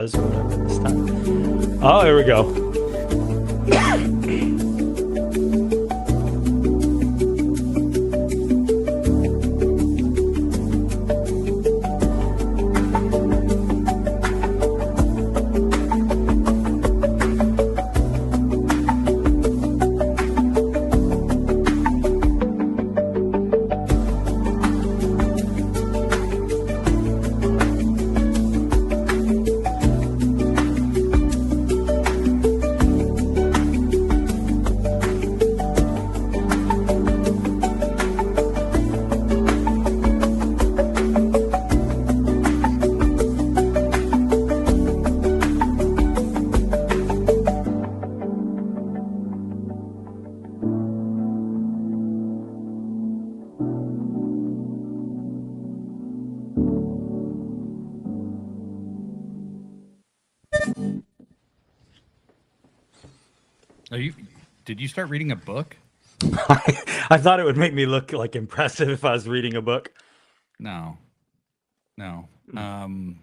Whatever this time. Oh, here we go. Did you start reading a book? I thought it would make me look like impressive if I was reading a book. No. And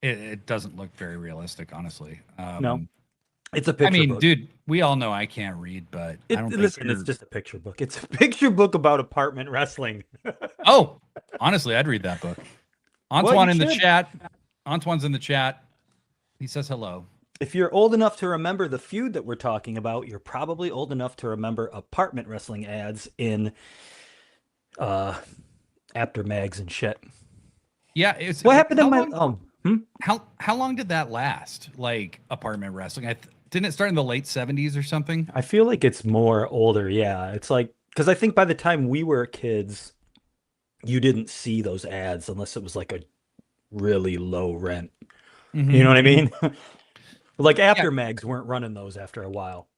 it doesn't look very realistic, honestly. No, it's a picture. I mean, book. Dude, we all know I can't read, but I don't listen. It's just a picture book. It's a picture book about apartment wrestling. Oh, honestly, I'd read that book. Antoine in the chat. Antoine's in the chat. He says hello. If you're old enough to remember the feud that we're talking about, you're probably old enough to remember apartment wrestling ads in after mags and shit. Yeah, it's what happened to my How long did that last? Like apartment wrestling? Didn't it start in the late 70s or something? I feel like it's more older. Yeah, it's like because I think by the time we were kids, you didn't see those ads unless it was like a really low rent. Mm-hmm. You know what I mean? Like after mags weren't running those after a while.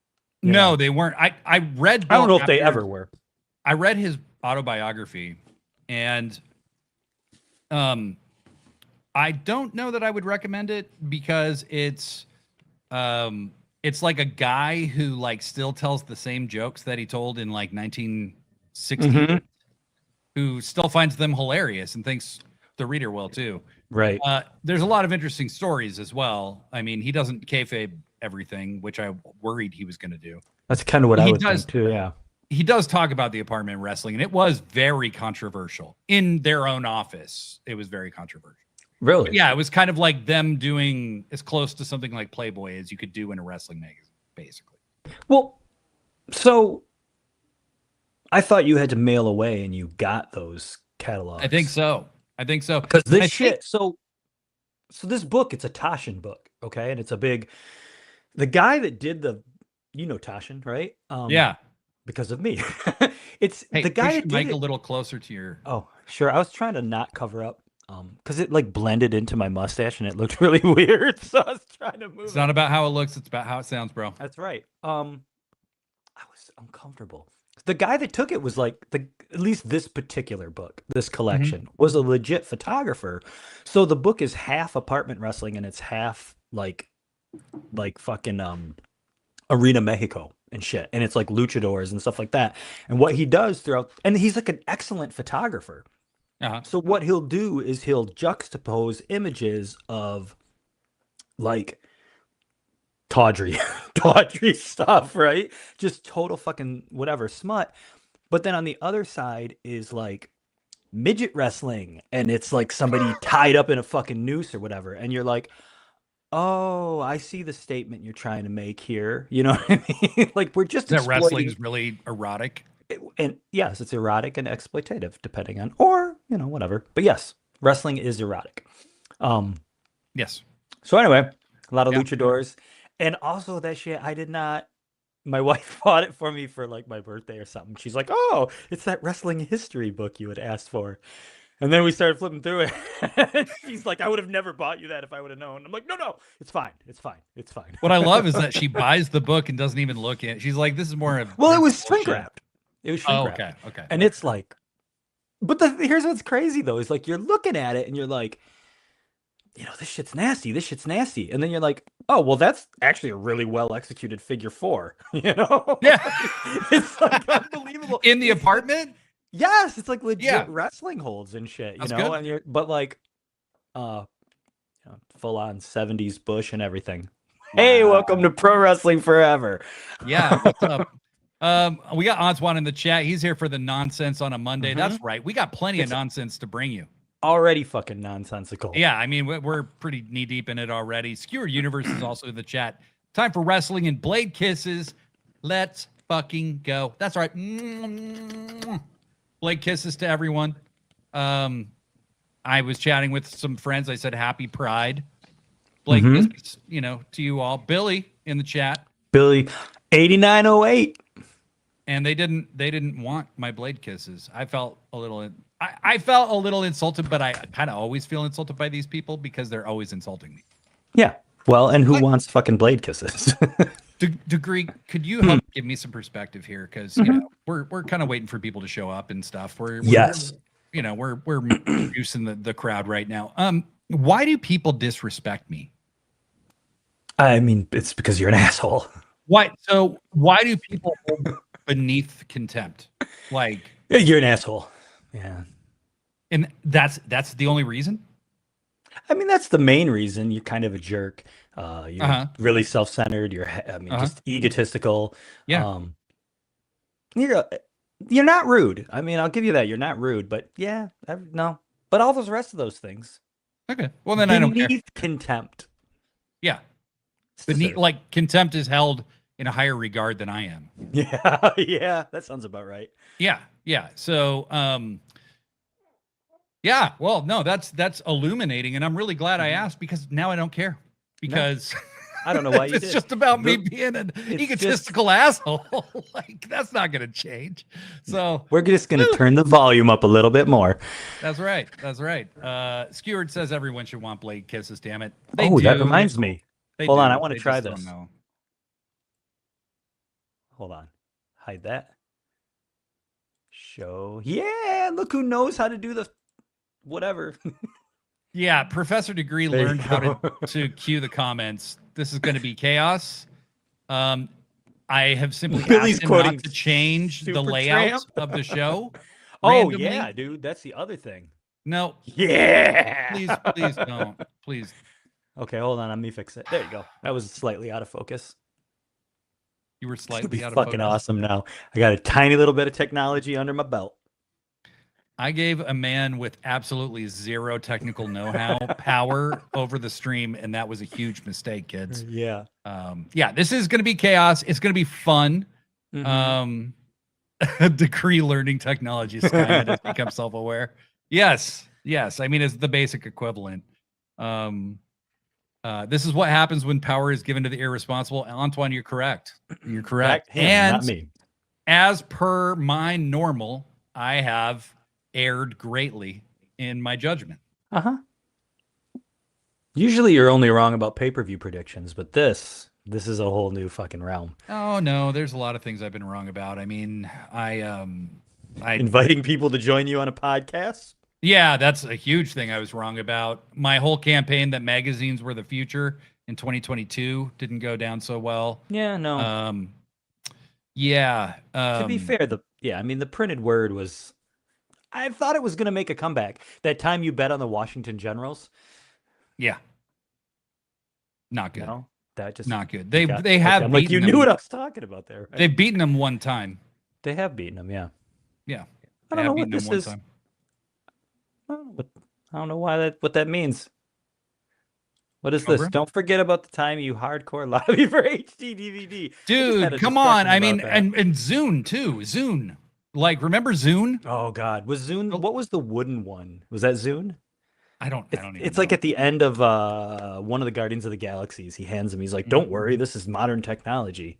No, they weren't. I read. I don't know if they ever were. I read his autobiography, and I don't know that I would recommend it because it's like a guy who like still tells the same jokes that he told in like 1960, who still finds them hilarious and thinks the reader will too. Right. There's a lot of interesting stories as well. I mean, he doesn't kayfabe everything, which I worried he was going to do. That's kind of what I would think too. Yeah. He does talk about the apartment wrestling, and it was very controversial in their own office. It was very controversial. Really? But yeah, it was kind of like them doing as close to something like Playboy as you could do in a wrestling magazine, basically. Well, so I thought you had to mail away, and you got those catalogs. I think so. Because this shit. So this book, it's a Toshin book, okay, and it's a big. The guy that did Toshin, right? Yeah. Because of me. It's the guy that did mic a little closer to your. Oh, sure. I was trying to not cover up, because it like blended into my mustache and it looked really weird. So I was trying to move. It's not about how it looks; it's about how it sounds, bro. That's right. I was uncomfortable. The guy that took it was like at least this particular book, this collection was a legit photographer. So the book is half apartment wrestling and it's half like fucking Arena Mexico and shit. And it's like luchadors and stuff like that. And what he does and he's like an excellent photographer. So what he'll do is he'll juxtapose images of like tawdry stuff, right? Just total fucking whatever smut. But then on the other side is like midget wrestling, and it's like somebody tied up in a fucking noose or whatever, and you're like, oh, I see the statement you're trying to make here. You know what I mean? Like we're just that wrestling's really erotic. And yes, it's erotic and exploitative, depending on, or whatever. But yes, wrestling is erotic. Yes. So anyway, a lot of luchadors. And also that shit, my wife bought it for me for like my birthday or something. She's like, oh, it's that wrestling history book you had asked for. And then we started flipping through it. She's like, I would have never bought you that if I would have known. I'm like, no, it's fine. What I love is that she buys the book and doesn't even look at it. She's like, this is more of. Well, it was shrink wrapped. It was shrink wrapped. Okay. And it's like, but here's what's crazy though, is like you're looking at it and you're like, this shit's nasty. And then you're like, oh, well, that's actually a really well executed figure 4, Yeah. It's like unbelievable. In the apartment? Yes. It's like legit wrestling holds and shit, That's good. And but like, full on 70s Bush and everything. Wow. Hey, welcome to Pro Wrestling Forever. Yeah, what's up? We got Antoine in the chat. He's here for the nonsense on a Monday. That's right. We got plenty of nonsense to bring you. Already fucking nonsensical. Yeah, I mean, we're pretty knee deep in it already. Skewer Universe is also in the chat. Time for wrestling and blade kisses. Let's fucking go. That's right. Blade kisses to everyone. I was chatting with some friends. I said, Happy Pride. Blade kisses, to you all. Billy in the chat. Billy, 8908. And they didn't want my blade kisses. I felt a little insulted, but I kind of always feel insulted by these people because they're always insulting me. Yeah. Well, and who wants fucking blade kisses? Degree, could you help give me some perspective here? Because we're kind of waiting for people to show up and stuff. We're reducing the crowd right now. Why do people disrespect me? I mean, it's because you're an asshole. Why? So why do people hold beneath contempt? Like, you're an asshole. Yeah. And that's the only reason? I mean, that's the main reason. You're kind of a jerk. You're really self-centered. You're, just egotistical. Yeah. You're not rude. I mean, I'll give you that. You're not rude, but no. But all those rest of those things. Okay. Well, then I don't care. Contempt. Yeah. Like contempt is held in a higher regard than I am. Yeah. Yeah. That sounds about right. Yeah. Yeah. So, yeah, well, no, that's illuminating, and I'm really glad I asked because now I don't care because I don't know why you it's did. just about me being an egotistical asshole. Like that's not going to change. So we're just going to turn the volume up a little bit more. That's right. That's right. Skewered says everyone should want blade kisses. Damn it. That reminds me. Hold on, I want to try this. Hold on, hide that. Show. Yeah, look who knows how to do the. Whatever. Yeah, Professor Degree learned how to cue the comments. This is going to be chaos. I have simply asked him not to change the layout of the show. Randomly. Yeah, dude, that's the other thing. No. Yeah. Please don't. Please. Okay, hold on. Let me fix it. There you go. That was slightly out of focus. You were slightly out of focus. Fucking awesome now. I got a tiny little bit of technology under my belt. I gave a man with absolutely zero technical know-how power over the stream, and that was a huge mistake, kids. Yeah. This is going to be chaos. It's going to be fun. Degree learning technology. Skynet has become self-aware. Yes. I mean, it's the basic equivalent. This is what happens when power is given to the irresponsible. Antoine, you're correct. You're correct. And not me. As per my normal, I have erred greatly in my judgment. Usually you're only wrong about pay-per-view predictions, but this is a whole new fucking realm. Oh no, there's a lot of things I've been wrong about. I mean, I inviting people to join you on a podcast? Yeah, that's a huge thing I was wrong about. My whole campaign that magazines were the future in 2022 didn't go down so well. Yeah, no. To be fair, the printed word was I thought it was going to make a comeback. That time you bet on the Washington Generals. Yeah. Not good. No, that just not good. They have I'm like you knew what I was talking about there. Right? They've beaten them one time. They have beaten them, yeah. Yeah. I don't know what this is. I don't know what that means. What is this? Don't forget about the time you hardcore lobby for HD DVD. Dude, come on. I mean, and Zune too. Zune. Like, remember Zune? Oh God, was Zune? What was the wooden one? Was that Zune? I don't even It's like at the end of one of the Guardians of the Galaxies. He hands him. He's like, "Don't worry, this is modern technology."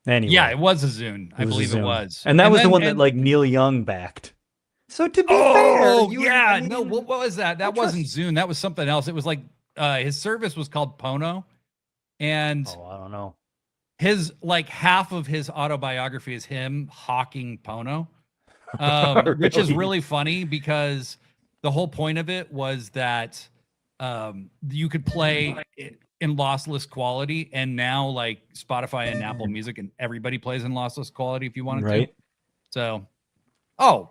Anyway, yeah, it was a Zune. I believe it was, and that was the one that like Neil Young backed. So to be fair, what was that? That wasn't Zune. That was something else. It was like his service was called Pono, and I don't know. His like half of his autobiography is him hawking Pono, which is really funny because the whole point of it was that you could play it in lossless quality, and now like Spotify and Apple Music and everybody plays in lossless quality if you wanted to. So,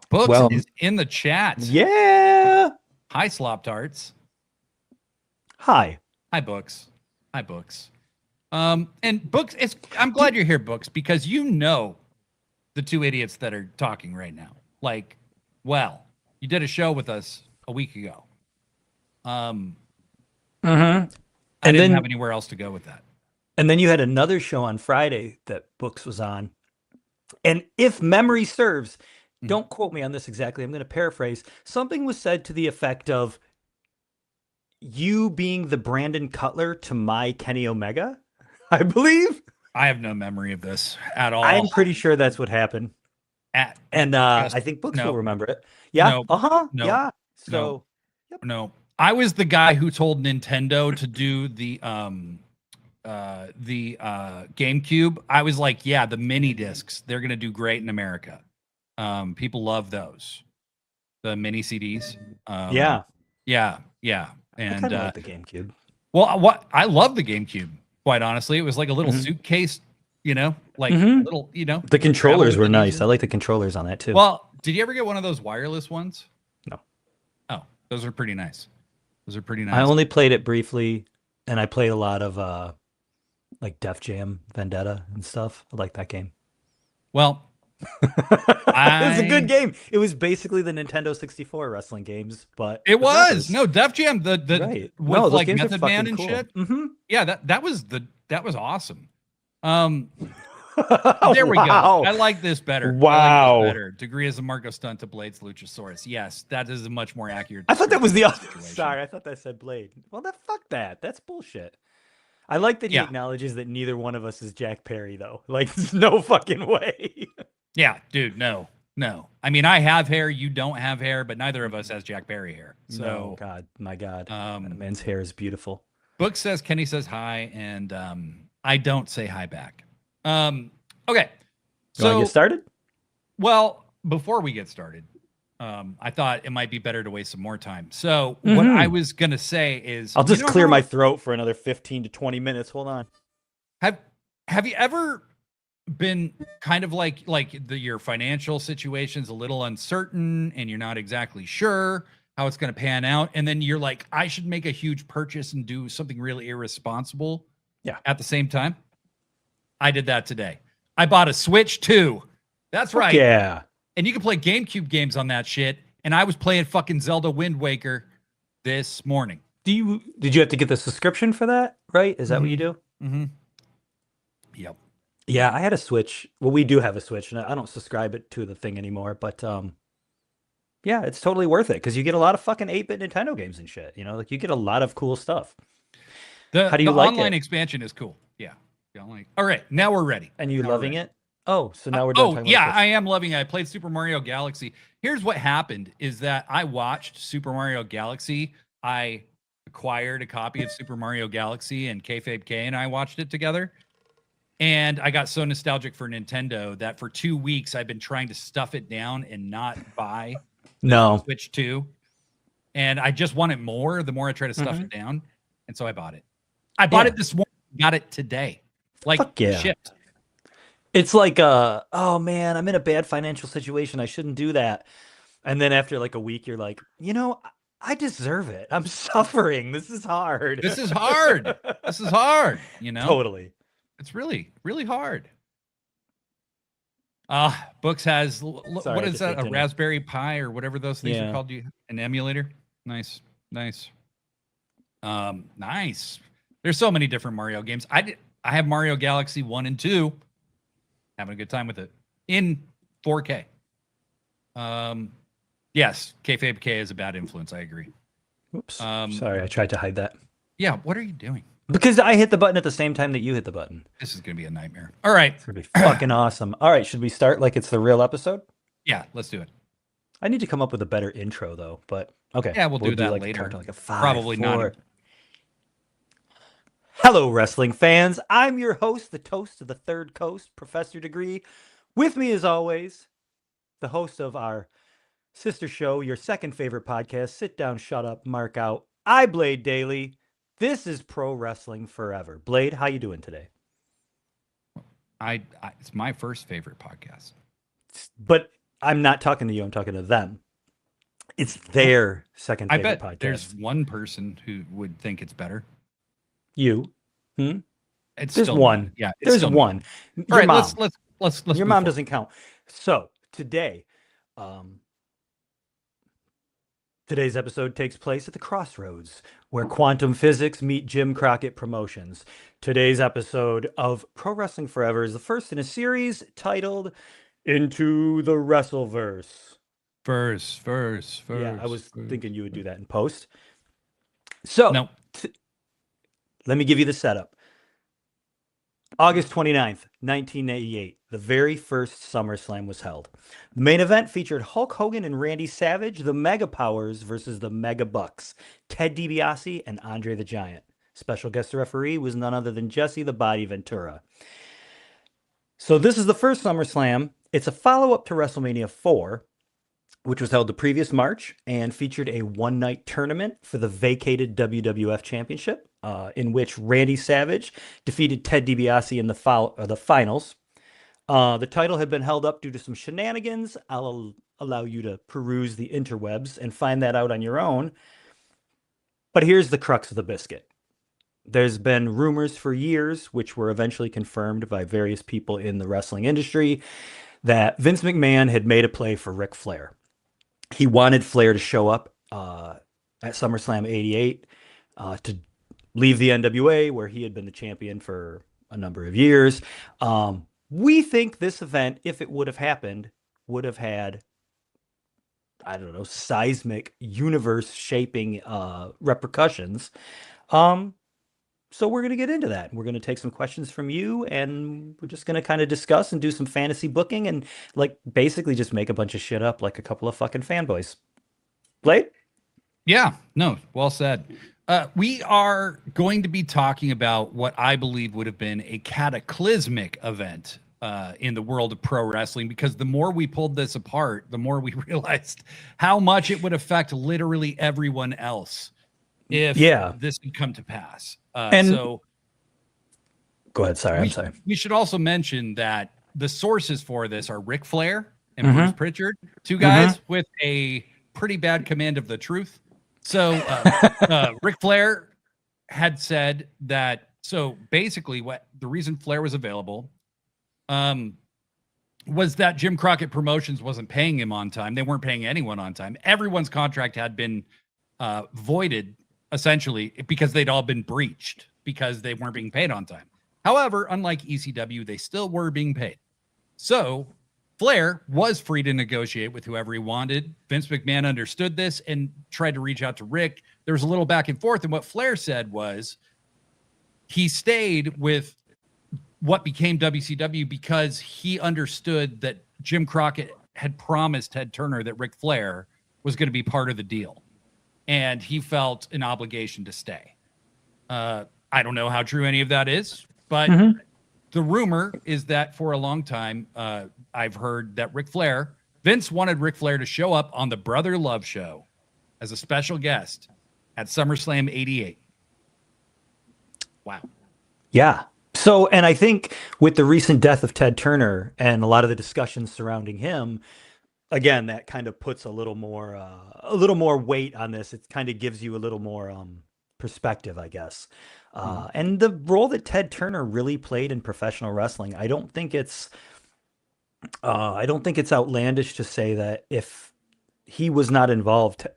Books is in the chat. Yeah. Hi, Slop Tarts. Hi. Hi, Books. Hi, Books. And Books, I'm glad you're here, Books, because you know the two idiots that are talking right now. Like, well, you did a show with us a week ago. Mm-hmm. I And didn't have then anywhere else to go with that. you had another show on Friday that Books was on. And if memory serves, Mhm. don't quote me on this exactly. I'm going to paraphrase. Something was said to the effect of you being the Brandon Cutler to my Kenny Omega, I believe. I have no memory of this at all. I'm pretty sure that's what happened. At And just I think Books will no, remember it. Yeah. no, Uh-huh. no, Yeah. no, So, yep. no. I was the guy who told Nintendo to do the GameCube. I was like, yeah, the mini discs, they're gonna do great in America. People love those, the mini CDs. Yeah. Yeah, yeah. I And kind of like the GameCube. well, what I love the GameCube, quite honestly. It was like a little Mhm. suitcase, like a Mhm. little, The travel controllers with were it nice. I easily. like the controllers on that too. Well, did you ever get one of those wireless ones? No. Oh, those are pretty nice. Those are pretty I nice. only played it briefly, and I played a lot of like Def Jam Vendetta and stuff. I like that game. Well, It's a good I game. It was basically the Nintendo 64 wrestling games, but it with was wrestlers. no Def Jam, the Right. with No, those like games are Method Man fucking and cool. shit. Mm-hmm. Yeah, that was awesome. Um, there we go. Wow. I like this better. I like this Wow. better. Degree as a Marco stunt to Blades Luchasaurus. Yes, that is a much more accurate I thought that was description the of other. situation. Sorry, I thought that said Blade. Well, fuck that. That's bullshit. I like that he Yeah. acknowledges that neither one of us is Jack Perry, though. Like, there's no fucking way. Yeah, dude, no. No. I mean, I have hair, you don't have hair, but neither of us has Jack Barry hair. No, So, God, my God. That um, man's hair is beautiful. Book says Kenny says hi, and I don't say hi back. Okay. You want to get So, started? well, before we get started, I thought it might be better to waste some more time. So, what I Mm-hmm. was gonna say is, I'll you just know clear my how throat for another 15 to 20 minutes. Hold on. have have you ever been kind of like your financial situation's a little uncertain and you're not exactly sure how it's going to pan out, and then you're like, I should make a huge purchase and do something really irresponsible Yeah. at the same time? I did that today. I bought a Switch 2. That's Fuck right. yeah. And you can play GameCube games on that shit. And I was playing fucking Zelda Wind Waker this morning. Did you have to get the subscription for that? Right? Is that what you do? Mm-hmm. Yep. Yeah, I had a Switch. Well, we do have a Switch, and I don't subscribe it to the thing anymore. But yeah, it's totally worth it because you get a lot of fucking 8-bit Nintendo games and shit. Like you get a lot of cool stuff. How do The you like online it? expansion is cool. Yeah. All right, now we're ready. And you Now we're loving ready. it? Oh, so now we're done Oh talking yeah, about I am loving it. I played Super Mario Galaxy. Here's what happened is that I watched Super Mario Galaxy. I acquired a copy of Super Mario Galaxy, and Kayfabe K and I watched it together. And I got so nostalgic for Nintendo that for 2 weeks I've been trying to stuff it down and not buy No. Switch 2. And I just want it more the more I try to stuff it down. And so I bought it. I bought Yeah. it this morning, got it today. Like Fuck yeah. shipped. It's like, oh man, I'm in a bad financial situation. I shouldn't do that. And then after like a week, you're like, I deserve it. I'm suffering. This is hard. This is hard. This is hard, Totally. It's really, really hard. Books has Sorry, what I is just that? ate A dinner. Raspberry Pi or whatever those things are Yeah. called? An emulator? Nice. Nice. There's so many different Mario games. I have Mario Galaxy 1 and 2. Having a good time with it in 4K. Yes, Kayfabe K is a bad influence. I agree. Oops. Sorry, I tried to hide that. Yeah, what are you doing? Because I hit the button at the same time that you hit the button. This is going to be a nightmare. All right. It's going to be fucking awesome. All right, should we start like it's the real episode? Yeah, let's do it. I need to come up with a better intro though, but okay. Yeah, we'll do that like later. Like a 5, Probably 4. not. Hello, wrestling fans. I'm your host, the toast of the third coast, Professor Degree. With me, as always, the host of our sister show, your second favorite podcast, Sit Down, Shut Up, Mark Out. I, Blade Daily. This is Pro Wrestling Forever. Blade, how you doing today? It's my first favorite podcast. But I'm not talking to you. I'm talking to them. It's their second I favorite bet podcast. there's one person who would think it's better. You? Hmm? It's There's still one. me. Yeah, it's There's still me. one. All Your right, mom. let's Your move mom forward. doesn't count. So today, today's episode takes place at the crossroads where quantum physics meet Jim Crockett Promotions. Today's episode of Pro Wrestling Forever is the first in a series titled Into the Wrestleverse. First. Yeah, I was thinking you would do that in post. So, No. Let me give you the setup. August 29th, 1988, the very first SummerSlam was held. The main event featured Hulk Hogan and Randy Savage, the Mega Powers versus the Mega Bucks, Ted DiBiase and Andre the Giant. Special guest referee was none other than Jesse the Body Ventura. So this is the first SummerSlam. It's a follow-up to WrestleMania 4, which was held the previous March and featured a one-night tournament for the vacated WWF Championship, in which Randy Savage defeated Ted DiBiase in the finals. The title had been held up due to some shenanigans. I'll allow you to peruse the interwebs and find that out on your own. But here's the crux of the biscuit. There's been rumors for years, which were eventually confirmed by various people in the wrestling industry, that Vince McMahon had made a play for Ric Flair. He wanted Flair to show up at SummerSlam 88 to leave the NWA, where he had been the champion for a number of years. We think this event, if it would have happened, would have had, I don't know, seismic, universe-shaping repercussions. So we're going to get into that. We're going to take some questions from you, and we're just going to kind of discuss and do some fantasy booking and like basically just make a bunch of shit up like a couple of fucking fanboys. Blade? Yeah, no, well said. We are going to be talking about what I believe would have been a cataclysmic event in the world of pro wrestling, because the more we pulled this apart, the more we realized how much it would affect literally everyone else if this had come to pass. So go ahead. Sorry, I'm sorry. We should also mention that the sources for this are Ric Flair and Bruce Pritchard, two guys with a pretty bad command of the truth. So Ric Flair had said that, so basically what the reason Flair was available was that Jim Crockett Promotions wasn't paying him on time. They weren't paying anyone on time. Everyone's contract had been voided, essentially, because they'd all been breached because they weren't being paid on time. However, unlike ECW, they still were being paid. So Flair was free to negotiate with whoever he wanted. Vince McMahon understood this and tried to reach out to Rick. There was a little back and forth, and what Flair said was he stayed with what became WCW because he understood that Jim Crockett had promised Ted Turner that Ric Flair was going to be part of the deal, and he felt an obligation to stay. I don't know how true any of that is, but the rumor is that for a long time, I've heard that Vince wanted Ric Flair to show up on the Brother Love show as a special guest at SummerSlam 88. Wow. Yeah. So, and I think with the recent death of Ted Turner and a lot of the discussions surrounding him, again, that kind of puts a little more weight on this. It kind of gives you a little more perspective, I guess. And the role that Ted Turner really played in professional wrestling, I don't think it's outlandish to say that if he was not involved,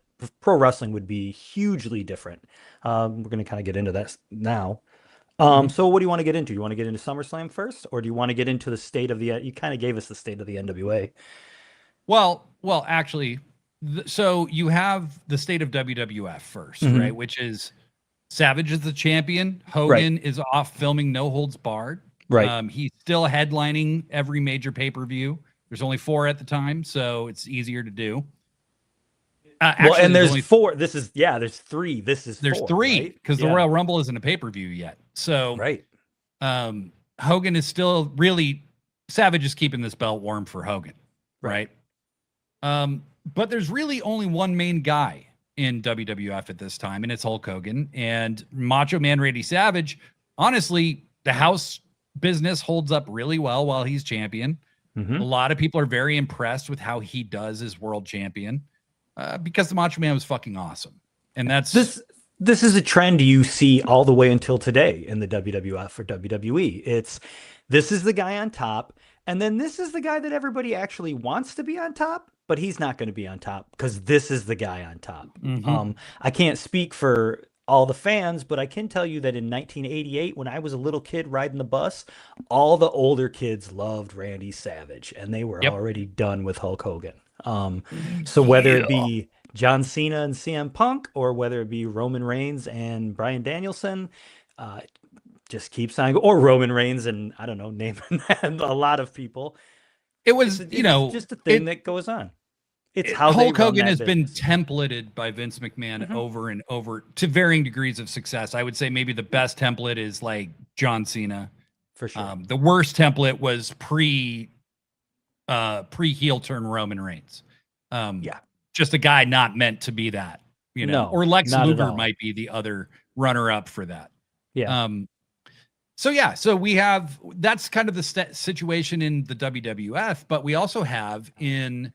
pro wrestling would be hugely different. We're going to kind of get into that now. So what do you want to get into? You want to get into SummerSlam first, or do you want to get into the state of you kind of gave us the state of the NWA. Well, actually, so you have the state of WWF first, right? Which is Savage is the champion. Hogan is off filming No Holds Barred. Right. He's still headlining every major pay-per-view. There's only 4 at the time, so it's easier to do. Actually, and there's 4. There's 3. There's 3 because the Royal Rumble isn't a pay-per-view yet. So Hogan is still really, Savage is keeping this belt warm for Hogan, right? But there's really only one main guy in WWF at this time, and it's Hulk Hogan. And Macho Man Randy Savage, honestly, the house business holds up really well while he's champion. A lot of people are very impressed with how he does as world champion. because the Macho Man was fucking awesome. And that's this is a trend you see all the way until today in the WWF or WWE. This is the guy on top, and then this is the guy that everybody actually wants to be on top, but he's not going to be on top because this is the guy on top. I can't speak for all the fans, but I can tell you that in 1988, when I was a little kid riding the bus, all the older kids loved Randy Savage, and they were already done with Hulk Hogan. So whether it be John Cena and CM Punk, or whether it be Roman Reigns and Bryan Danielson, just keeps on, or Roman Reigns and I don't know, name a lot of people. It was, it's just a thing that goes on. It's how Hulk Hogan has been templated by Vince McMahon over and over to varying degrees of success. I would say maybe the best template is like John Cena. For sure. The worst template was pre heel turn Roman Reigns. Just a guy not meant to be that, or Lex Luger might be the other runner up for that. So we have, that's kind of the situation in the WWF, but we also have in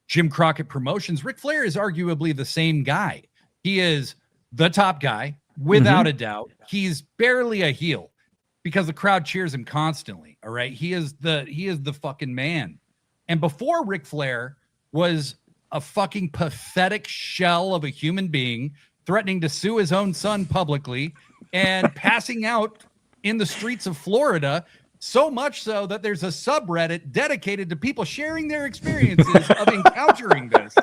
Jim Crockett Promotions, Ric Flair is arguably the same guy. He is the top guy without a doubt. He's barely a heel because the crowd cheers him constantly. All right. He is the fucking man. And before Ric Flair was a fucking pathetic shell of a human being threatening to sue his own son publicly and passing out in the streets of Florida, so much so that there's a subreddit dedicated to people sharing their experiences of encountering this.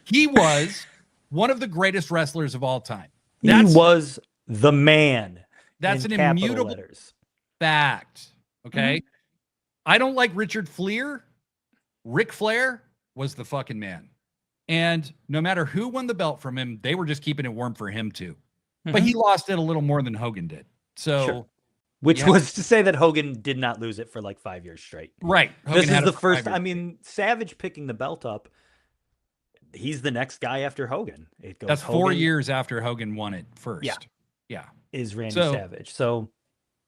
He was one of the greatest wrestlers of all time. He was the man. That's an immutable fact. Okay. I don't like Richard Flair. Ric Flair was the fucking man. And no matter who won the belt from him, they were just keeping it warm for him too. But he lost it a little more than Hogan did. So, which was to say that Hogan did not lose it for like 5 years straight. Right. Hogan this is the first. I mean, Savage picking the belt up. He's the next guy after Hogan. It goes. That's 4 years after Hogan won it first. Yeah. Is Randy Savage. So,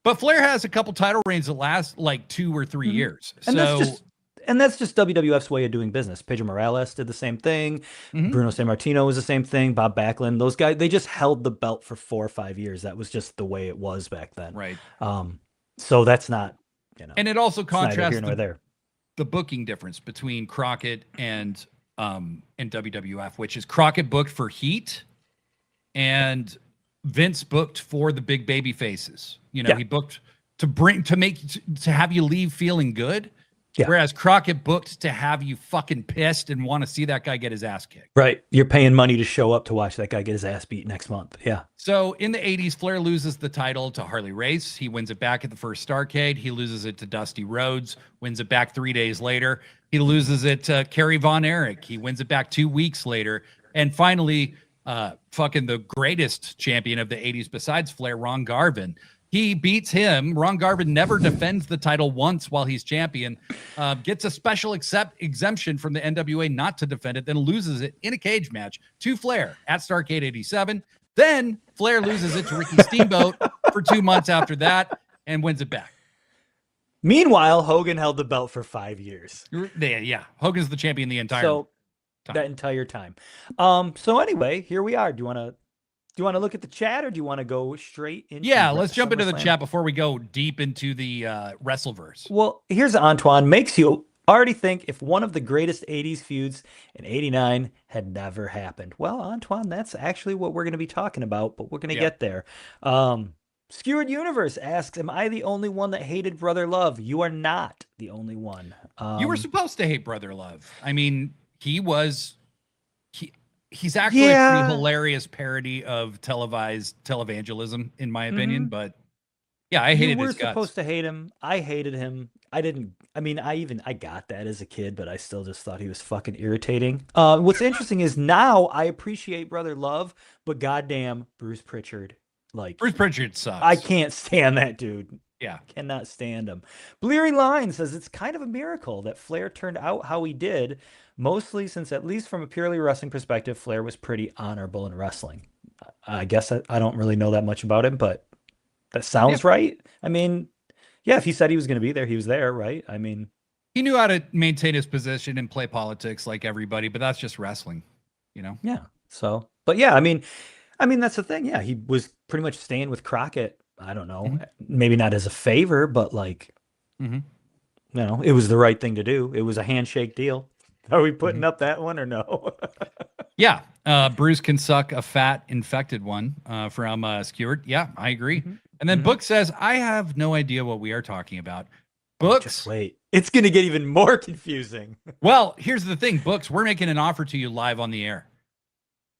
but Flair has a couple title reigns that last like 2 or 3 years. And that's just WWF's way of doing business. Pedro Morales did the same thing. Bruno Sammartino was the same thing. Bob Backlund, those guys, they just held the belt for 4 or 5 years. That was just the way it was back then. Right. So that's not, and it also contrasts the booking difference between Crockett and WWF, which is Crockett booked for heat and Vince booked for the big baby faces. He booked to have you leave feeling good. Yeah. Whereas Crockett booked to have you fucking pissed and want to see that guy get his ass kicked. Right. You're paying money to show up to watch that guy get his ass beat next month. Yeah. So in the 80s, Flair loses the title to Harley Race. He wins it back at the first Starrcade. He loses it to Dusty Rhodes, wins it back 3 days later. He loses it to Kerry Von Erich. He wins it back 2 weeks later. And finally, fucking the greatest champion of the 80s besides Flair, Ron Garvin. He beats him. Ron Garvin never defends the title once while he's champion, gets a special exemption from the NWA not to defend it, then loses it in a cage match to Flair at Starrcade 87. Then Flair loses it to Ricky Steamboat for 2 months after that and wins it back. Meanwhile, Hogan held the belt for 5 years. Yeah. Hogan's the champion the entire time. That entire time. So anyway, here we are. Do you want to look at the chat, or do you want to go straight into? Yeah, let's jump into the chat before we go deep into the Wrestleverse. Well, here's Antoine. Makes you already think if one of the greatest 80s feuds in 89 had never happened. Well, Antoine, that's actually what we're going to be talking about, but we're going to get there. Skewered Universe asks, am I the only one that hated Brother Love? You are not the only one. You were supposed to hate Brother Love. I mean, he's actually a pretty hilarious parody of televised televangelism, in my opinion. But yeah, I hated his guts. You were supposed to hate him. I hated him. I got that as a kid, but I still just thought he was fucking irritating. What's interesting is now I appreciate Brother Love, but goddamn Bruce Pritchard. Bruce Pritchard sucks. I can't stand that dude. Yeah. Cannot stand him. Bleary Line says it's kind of a miracle that Flair turned out how he did, mostly since, at least from a purely wrestling perspective, Flair was pretty honorable in wrestling. I guess I don't really know that much about him, but that sounds right. I mean, yeah, if he said he was going to be there, he was there, right? I mean, he knew how to maintain his position and play politics like everybody, but that's just wrestling. you know? Yeah. So, but yeah, I mean that's the thing. Yeah, he was pretty much staying with Crockett. I don't know, Hmm. maybe not as a favor, but like, Hmm. it was the right thing to do. It was a handshake deal. Are we Hmm. putting up that one or no? Yeah. Bruce can suck a fat infected one from Skewered. Yeah, I agree. Hmm. And then Hmm. Book says, I have no idea what we are talking about. Oh, just Books. wait. It's gonna get even more confusing. Well, here's the thing, Books, we're making an offer to you live on the air.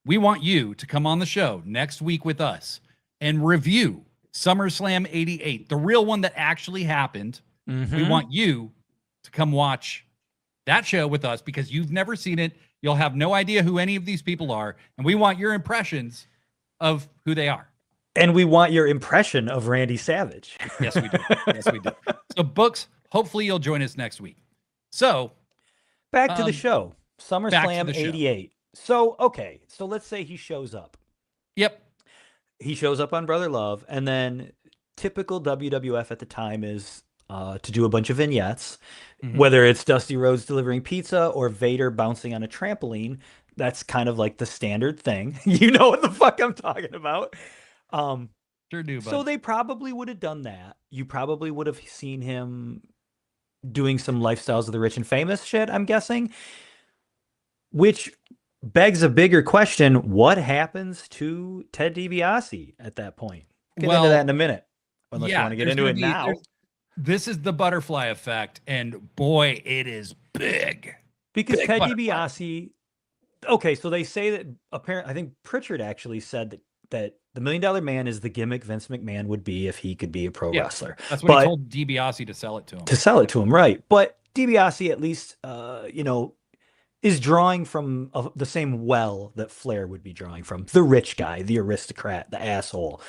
We want you to come on the show next week with us and review SummerSlam 88, the real one that actually happened. We Hmm. want you to come watch that show with us because you've never seen it. You'll have no idea who any of these people are. And we want your impressions of who they are. And we want your impression of Randy Savage. Yes, we do. Yes, we do. So, Books, hopefully you'll join us next week. So, Back to the show. back to SummerSlam the show. 88. So, okay. So let's say he shows up. Yep. He shows up on Brother Love, and then typical WWF at the time is to do a bunch of vignettes, whether it's Dusty Rhodes delivering pizza or Vader bouncing on a trampoline. That's kind of like the standard thing. You know what the fuck I'm talking about. Sure do, bud. So they probably would have done that. You probably would have seen him doing some Lifestyles of the Rich and Famous shit, I'm guessing. Which begs a bigger question. What happens to Ted DiBiase at that point? Get into that in a minute. Unless you want to get into it now. This is the butterfly effect. And boy, it is big. Because big Ted butterfly. DiBiase, okay, so they say that apparently, I think Pritchard actually said that the $1 Million Man is the gimmick Vince McMahon would be if he could be a pro wrestler. That's what he told DiBiase to sell it to him. To sell it to him, right. But DiBiase at least, is drawing from the same well that Flair would be drawing from. The rich guy, the aristocrat, the asshole.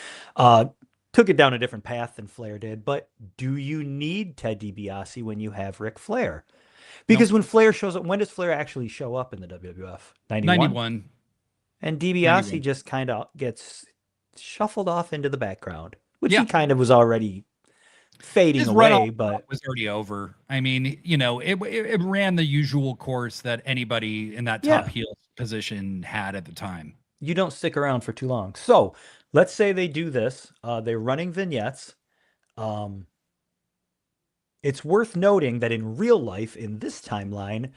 Took it down a different path than Flair did. But do you need Ted DiBiase when you have Ric Flair? Because when Flair shows up, when does Flair actually show up in the WWF? 91? And DiBiase just kind of gets shuffled off into the background, which he kind of was already fading away, but was already over. I mean, it ran the usual course that anybody in that top heel position had at the time. You don't stick around for too long. So let's say they do this. They're running vignettes. It's worth noting that in real life, in this timeline,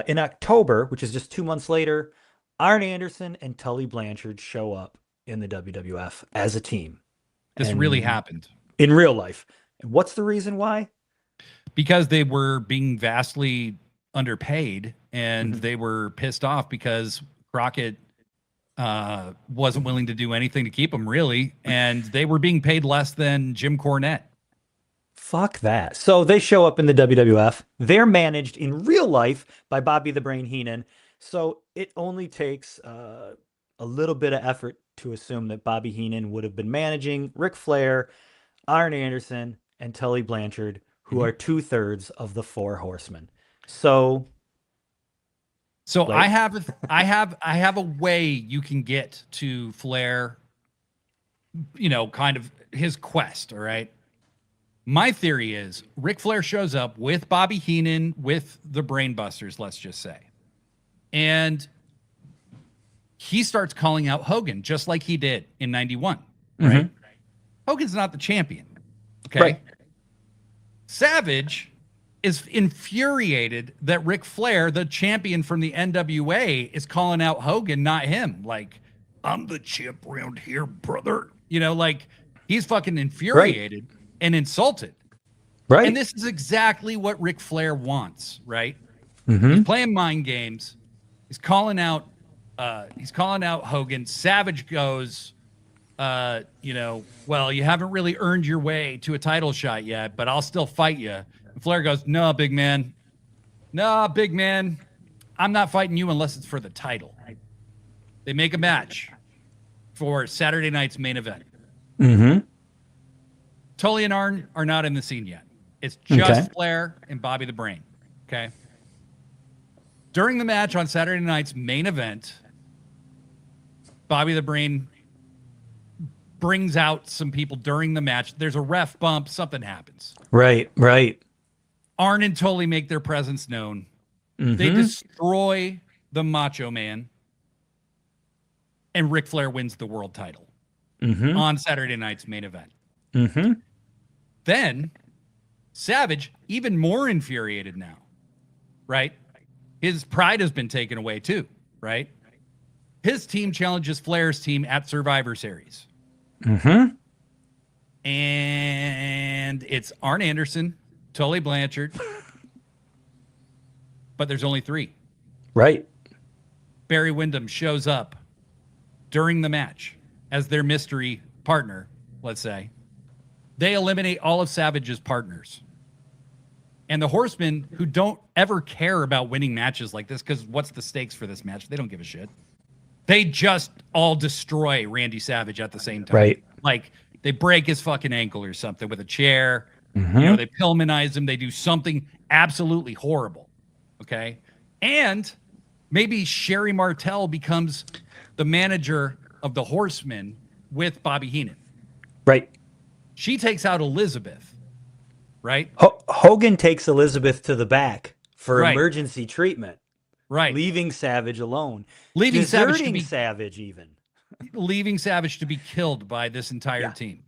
in October, which is just 2 months later, Arn Anderson and Tully Blanchard show up in the WWF as a team. This really happened. In real life. And what's the reason why? Because they were being vastly underpaid and they were pissed off because Crockett wasn't willing to do anything to keep them, really. And they were being paid less than Jim Cornette. Fuck that. So they show up in the WWF. They're managed in real life by Bobby the Brain Heenan. So it only takes a little bit of effort to assume that Bobby Heenan would have been managing Ric Flair, Arn Anderson, and Tully Blanchard, who are 2/3 of the Four Horsemen. So I have a way you can get to Flair, kind of his quest. All right. My theory is Ric Flair shows up with Bobby Heenan, with the Brainbusters, let's just say. And he starts calling out Hogan, just like he did in 91, right? Hogan's not the champion. Okay. Right. Savage is infuriated that Ric Flair, the champion from the NWA, is calling out Hogan, not him. Like, I'm the champ around here, brother. He's fucking infuriated and insulted. Right. And this is exactly what Ric Flair wants, right? He's playing mind games. He's calling out Hogan. Savage goes, well, you haven't really earned your way to a title shot yet, but I'll still fight you. And Flair goes, no, big man. I'm not fighting you unless it's for the title. They make a match for Saturday night's main event. Tully and Arn are not in the scene yet. It's just Flair and Bobby the Brain. Okay. During the match on Saturday night's main event, Bobby the Brain brings out some people during the match. There's a ref bump. Something happens. Right. Arn and Tully make their presence known. They destroy the Macho Man. and Ric Flair wins the world title on Saturday night's main event. Then Savage, even more infuriated now, right? His pride has been taken away too, right? His team challenges Flair's team at Survivor Series. And it's Arn Anderson, Tully Blanchard, but there's only 3. Right. Barry Windham shows up during the match as their mystery partner, let's say. They eliminate all of Savage's partners. And the Horsemen, who don't ever care about winning matches like this, because what's the stakes for this match? They don't give a shit. They just all destroy Randy Savage at the same time. Right. Like, they break his fucking ankle or something with a chair. You know, they Pillmanize him. They do something absolutely horrible. Okay? And maybe Sherry Martel becomes the manager of the Horsemen with Bobby Heenan. Right. She takes out Elizabeth, right? Hogan takes Elizabeth to the back for Right. emergency treatment. Right. Leaving Savage alone. Leaving Savage Deserting to be Savage even. leaving Savage to be killed by this entire team.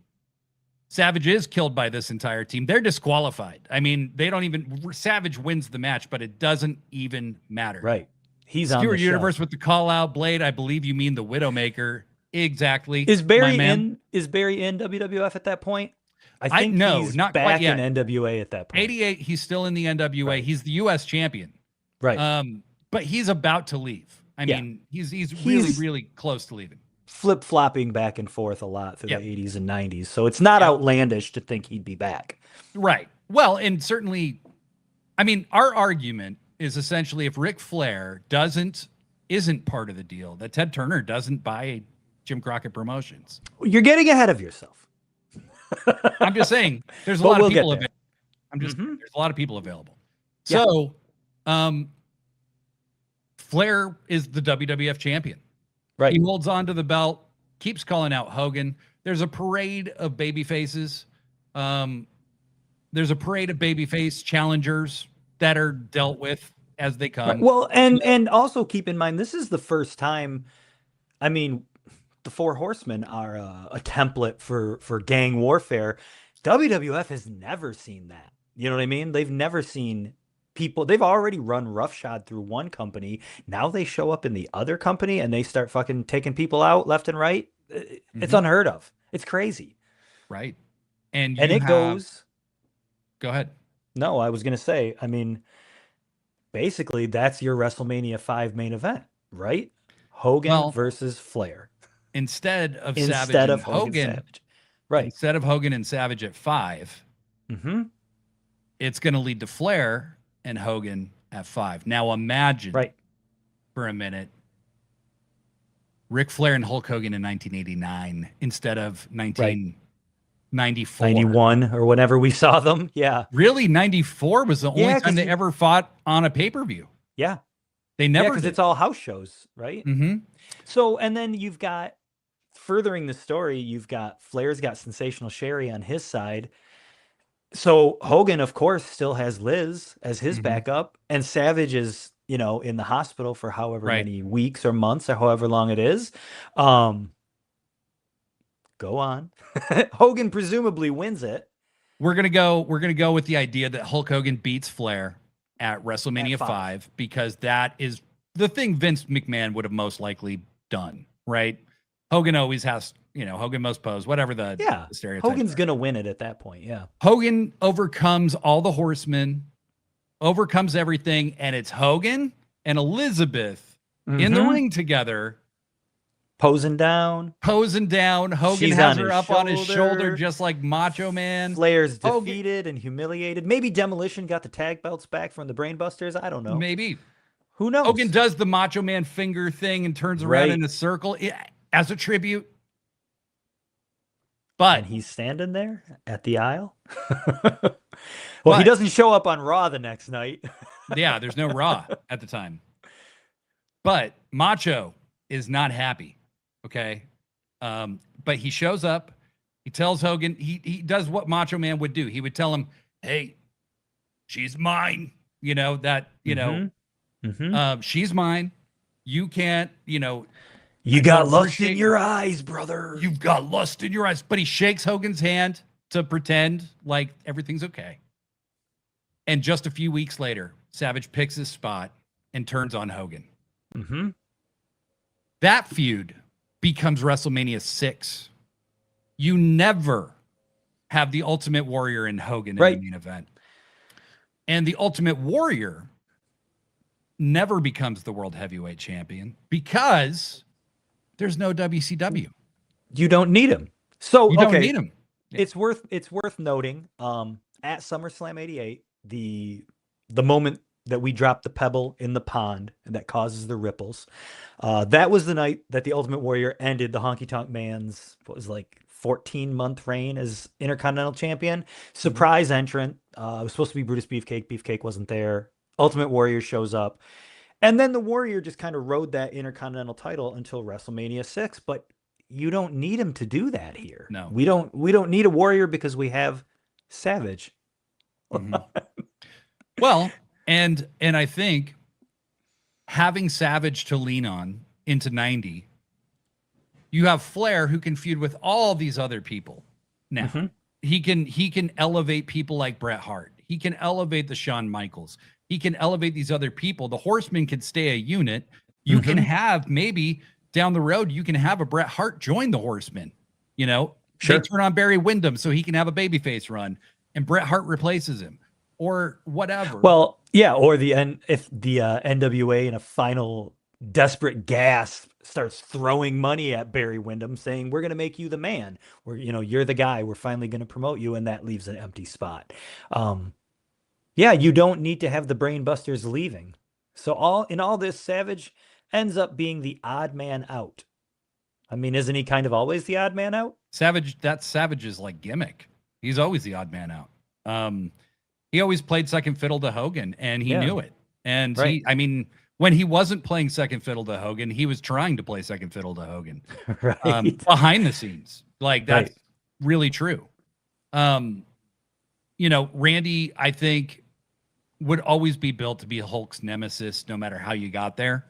Savage is killed by this entire team. They're disqualified. I mean, they don't even Savage wins the match, but it doesn't even matter. Right. He's on Stewart the Universe shelf. with the call out blade. I believe you mean the Widowmaker. Exactly. Is Barry my man. in WWF at that point? I I think no, he's not back quite yet. in NWA at that point. 88, he's still in the NWA. Right. He's the US champion. Right. But he's about to leave. I mean, he's really close to leaving. Flip-flopping back and forth a lot through the 80s and 90s. So it's not outlandish to think he'd be back. Right. Well, and certainly, I mean, our argument is essentially if Ric Flair isn't part of the deal, that Ted Turner doesn't buy Jim Crockett Promotions. You're getting ahead of yourself. I'm just saying there's a But lot we'll of people get there. there's a lot of people available. Yeah. So, Flair is the WWF champion. Right. He holds on to the belt, keeps calling out Hogan. There's a parade of baby faces. There's a parade of babyface challengers that are dealt with as they come. Right. Well, and also keep in mind, this is the first time, I mean, the Four Horsemen are a template for gang warfare. WWF has never seen that. You know what I mean? They've never seen people. They've already run roughshod through one company. Now they show up in the other company and they start fucking taking people out left and right. It's unheard of. It's crazy. Right. And it goes. Go ahead. No, I was going to say, I mean, basically that's your WrestleMania 5 main event, right? Hogan versus Flair. Instead of Hogan, Savage. Right. Instead of Hogan and Savage at 5, it's going to lead to Flair and Hogan at 5. Now imagine for a minute, Ric Flair and Hulk Hogan in 1989 instead of 1994. 91 or whenever we saw them. Yeah. Really? 94 was the only time they ever fought on a pay-per-view. Yeah. They never because it's all house shows, right? So, and then you've got, furthering the story, you've got Flair's got Sensational Sherry on his side. So Hogan, of course, still has Liz as his backup, and Savage is, you know, in the hospital for however many weeks or months or however long it is. Go on. Hogan presumably wins it. We're gonna go with the idea that Hulk Hogan beats Flair at WrestleMania 5 because that is the thing Vince McMahon would have most likely done, right? Hogan always has, you know, Hogan most pose, whatever the stereotype. Hogan's going to win it at that point, yeah. Hogan overcomes all the Horsemen, overcomes everything, and it's Hogan and Elizabeth in the ring together. Posing down. Hogan has her up on his shoulder just like Macho Man. Flair's defeated and humiliated. Maybe Demolition got the tag belts back from the Brainbusters. I don't know. Maybe. Who knows? Hogan does the Macho Man finger thing and turns around in a circle as a tribute. But he's standing there at the aisle. He doesn't show up on Raw the next night. Yeah, there's no Raw at the time. But Macho is not happy. Okay. But he shows up. He tells Hogan, he does what Macho Man would do. He would tell him, hey, she's mine. You know, that, you know, she's mine. You can't, you know, You I don't got lust in appreciate your eyes, brother. You've got lust in your eyes. But he shakes Hogan's hand to pretend like everything's okay. And just a few weeks later, Savage picks his spot and turns on Hogan. Mm-hmm. That feud becomes WrestleMania 6. You never have the Ultimate Warrior and Hogan in the main event. And the Ultimate Warrior never becomes the World Heavyweight Champion because there's no WCW. You don't need him. So you don't need him. Yeah. It's worth noting at SummerSlam 88, the moment that we dropped the pebble in the pond and that causes the ripples. That was the night that the Ultimate Warrior ended the Honky Tonk Man's, what was like 14-month reign as Intercontinental Champion. Surprise entrant. It was supposed to be Brutus Beefcake. Beefcake wasn't there. Ultimate Warrior shows up. And then the Warrior just kind of rode that Intercontinental title until WrestleMania 6. But you don't need him to do that here. No. We don't need a Warrior because we have Savage. Mm-hmm. Well, and I think having Savage to lean on into 90, you have Flair who can feud with all these other people. Now, he can elevate people like Bret Hart. He can elevate the Shawn Michaels. He can elevate these other people. The Horsemen can stay a unit. You can have maybe down the road, you can have a Bret Hart join the Horsemen. You know, they turn on Barry Windham so he can have a babyface run, and Bret Hart replaces him, or whatever. Well, yeah, or if the NWA in a final desperate gasp starts throwing money at Barry Windham, saying we're going to make you the man, or you're the guy, we're finally going to promote you, and that leaves an empty spot. Yeah, you don't need to have the Brain Busters leaving. So all this, Savage ends up being the odd man out. I mean, isn't he kind of always the odd man out? That's Savage's like gimmick. He's always the odd man out. He always played second fiddle to Hogan, and he knew it. And when he wasn't playing second fiddle to Hogan, he was trying to play second fiddle to Hogan. Behind the scenes. Like, that's really true. Randy, I think, would always be built to be Hulk's nemesis, no matter how you got there.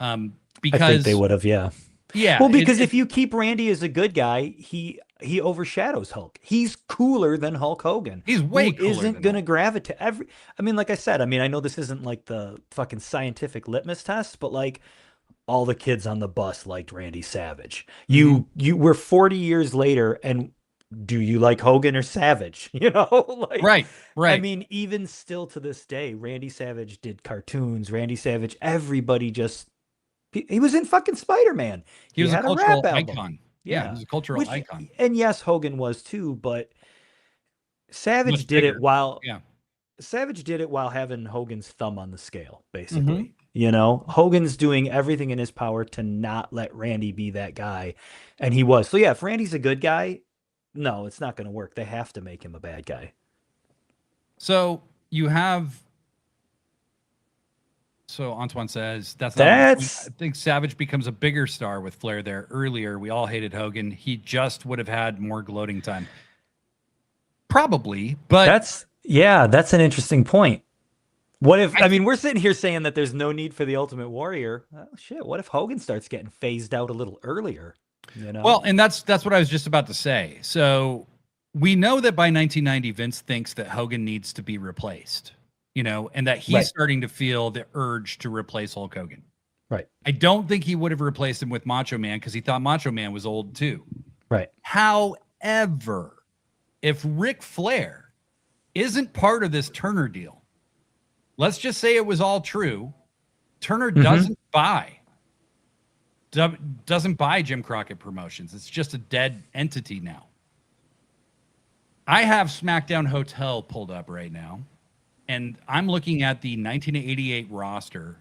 Because I think they would have, yeah. Well, because if you keep Randy as a good guy, he overshadows Hulk. He's cooler than Hulk Hogan. He's way cooler. Isn't going to gravitate like I said, I know this isn't like the fucking scientific litmus test, but like all the kids on the bus liked Randy Savage. You were 40 years later, and do you like Hogan or Savage? Right. I mean, even still to this day, Randy Savage did cartoons. Randy Savage, everybody he was in fucking Spider-Man. He was a cultural icon. Yeah, he was a cultural icon. And yes, Hogan was too, but Savage did it while having Hogan's thumb on the scale, basically. Hogan's doing everything in his power to not let Randy be that guy, and he was. So yeah, if Randy's a good guy, no, it's not going to work. They have to make him a bad guy. So you have. So Antoine says I think Savage becomes a bigger star with Flair there earlier. We all hated Hogan. He just would have had more gloating time. Probably, but that's an interesting point. What if we're sitting here saying that there's no need for the Ultimate Warrior? Oh shit, what if Hogan starts getting phased out a little earlier? Well, and that's what I was just about to say. So we know that by 1990, Vince thinks that Hogan needs to be replaced. And that he's starting to feel the urge to replace Hulk Hogan. Right. I don't think he would have replaced him with Macho Man because he thought Macho Man was old too. Right. However, if Ric Flair isn't part of this Turner deal, let's just say it was all true, Turner doesn't buy Jim Crockett Promotions. It's just a dead entity now. I have SmackDown Hotel pulled up right now. And I'm looking at the 1988 roster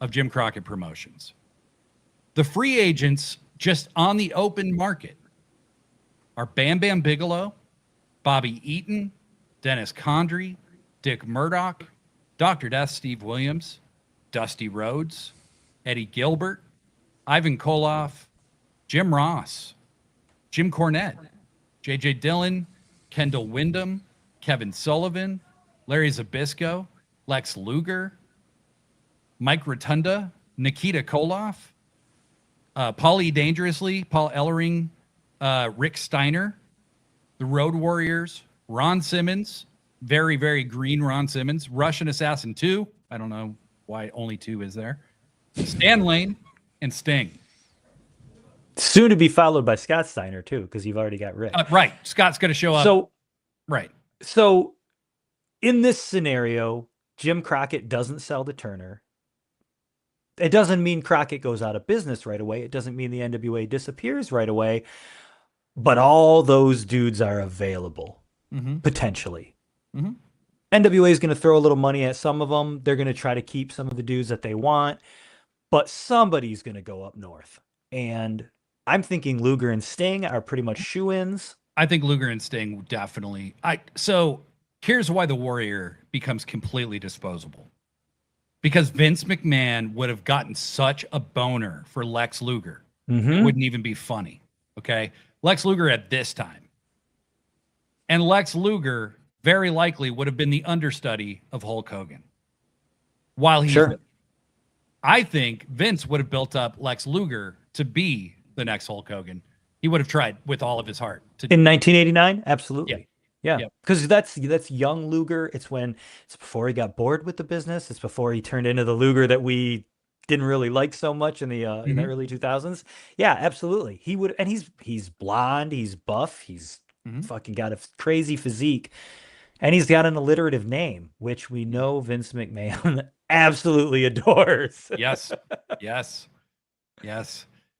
of Jim Crockett Promotions. The free agents just on the open market are Bam Bam Bigelow, Bobby Eaton, Dennis Condrey, Dick Murdoch, Dr. Death Steve Williams, Dusty Rhodes, Eddie Gilbert, Ivan Koloff, Jim Ross, Jim Cornette, J.J. Dillon, Kendall Windham, Kevin Sullivan, Larry Zbyszko, Lex Luger, Mike Rotunda, Nikita Koloff, Paulie Dangerously, Paul Ellering, Rick Steiner, the Road Warriors, Ron Simmons, very, very green Ron Simmons, Russian Assassin 2. I don't know why only 2 is there. Stan Lane, and Sting. Soon to be followed by Scott Steiner, too, because you've already got Rick. Right. Scott's going to show up. So, right. So, in this scenario, Jim Crockett doesn't sell to Turner. It doesn't mean Crockett goes out of business right away. It doesn't mean the NWA disappears right away. But all those dudes are available, potentially. NWA is going to throw a little money at some of them. They're going to try to keep some of the dudes that they want. But somebody's going to go up north. And I'm thinking Luger and Sting are pretty much shoo-ins. I think Luger and Sting definitely. So here's why the Warrior becomes completely disposable. Because Vince McMahon would have gotten such a boner for Lex Luger. It wouldn't even be funny. Okay? Lex Luger at this time. And Lex Luger very likely would have been the understudy of Hulk Hogan. While he's I think Vince would have built up Lex Luger to be the next Hulk Hogan. He would have tried with all of his heart. In 1989? Absolutely. Yeah. Because that's young Luger. It's before he got bored with the business. It's before he turned into the Luger that we didn't really like so much in the early 2000s. Yeah, absolutely. He would, and he's blonde, he's buff, he's fucking got a crazy physique, and he's got an alliterative name, which we know Vince McMahon absolutely adores. Yes.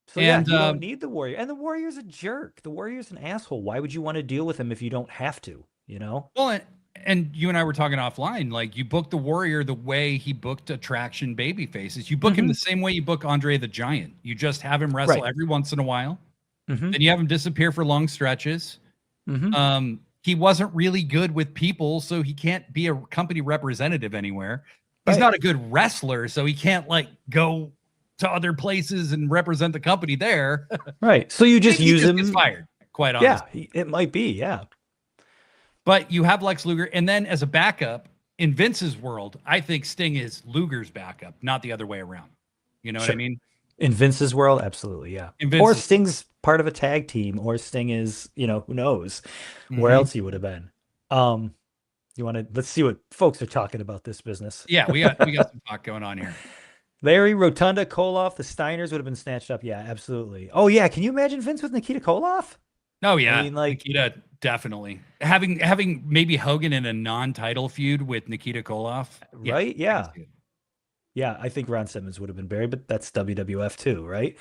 So and, you don't need the Warrior. And the Warrior's a jerk. The Warrior's an asshole. Why would you want to deal with him if you don't have to, you know? Well, and you and I were talking offline, like you book the Warrior the way he booked Attraction baby faces. You book him the same way you book Andre the Giant. You just have him wrestle every once in a while. Then you have him disappear for long stretches. He wasn't really good with people, so he can't be a company representative anywhere. He's not a good wrestler, so he can't like go to other places and represent the company there. Right. So you just use him. Gets fired, quite honestly. Yeah, it might be. Yeah. But you have Lex Luger, and then as a backup in Vince's world, I think Sting is Luger's backup, not the other way around. You know what I mean? In Vince's world, absolutely, yeah. Or Sting's part of a tag team, or Sting is, who knows where else he would have been. Let's see what folks are talking about this business. Yeah, we got some talk going on here. Larry, Rotunda, Koloff, the Steiners would have been snatched up. Yeah, absolutely. Oh yeah, can you imagine Vince with Nikita Koloff? Oh yeah, I mean, Nikita definitely having maybe Hogan in a non-title feud with Nikita Koloff. Right? Yeah. Yeah, I think Ron Simmons would have been buried, but that's WWF too, right?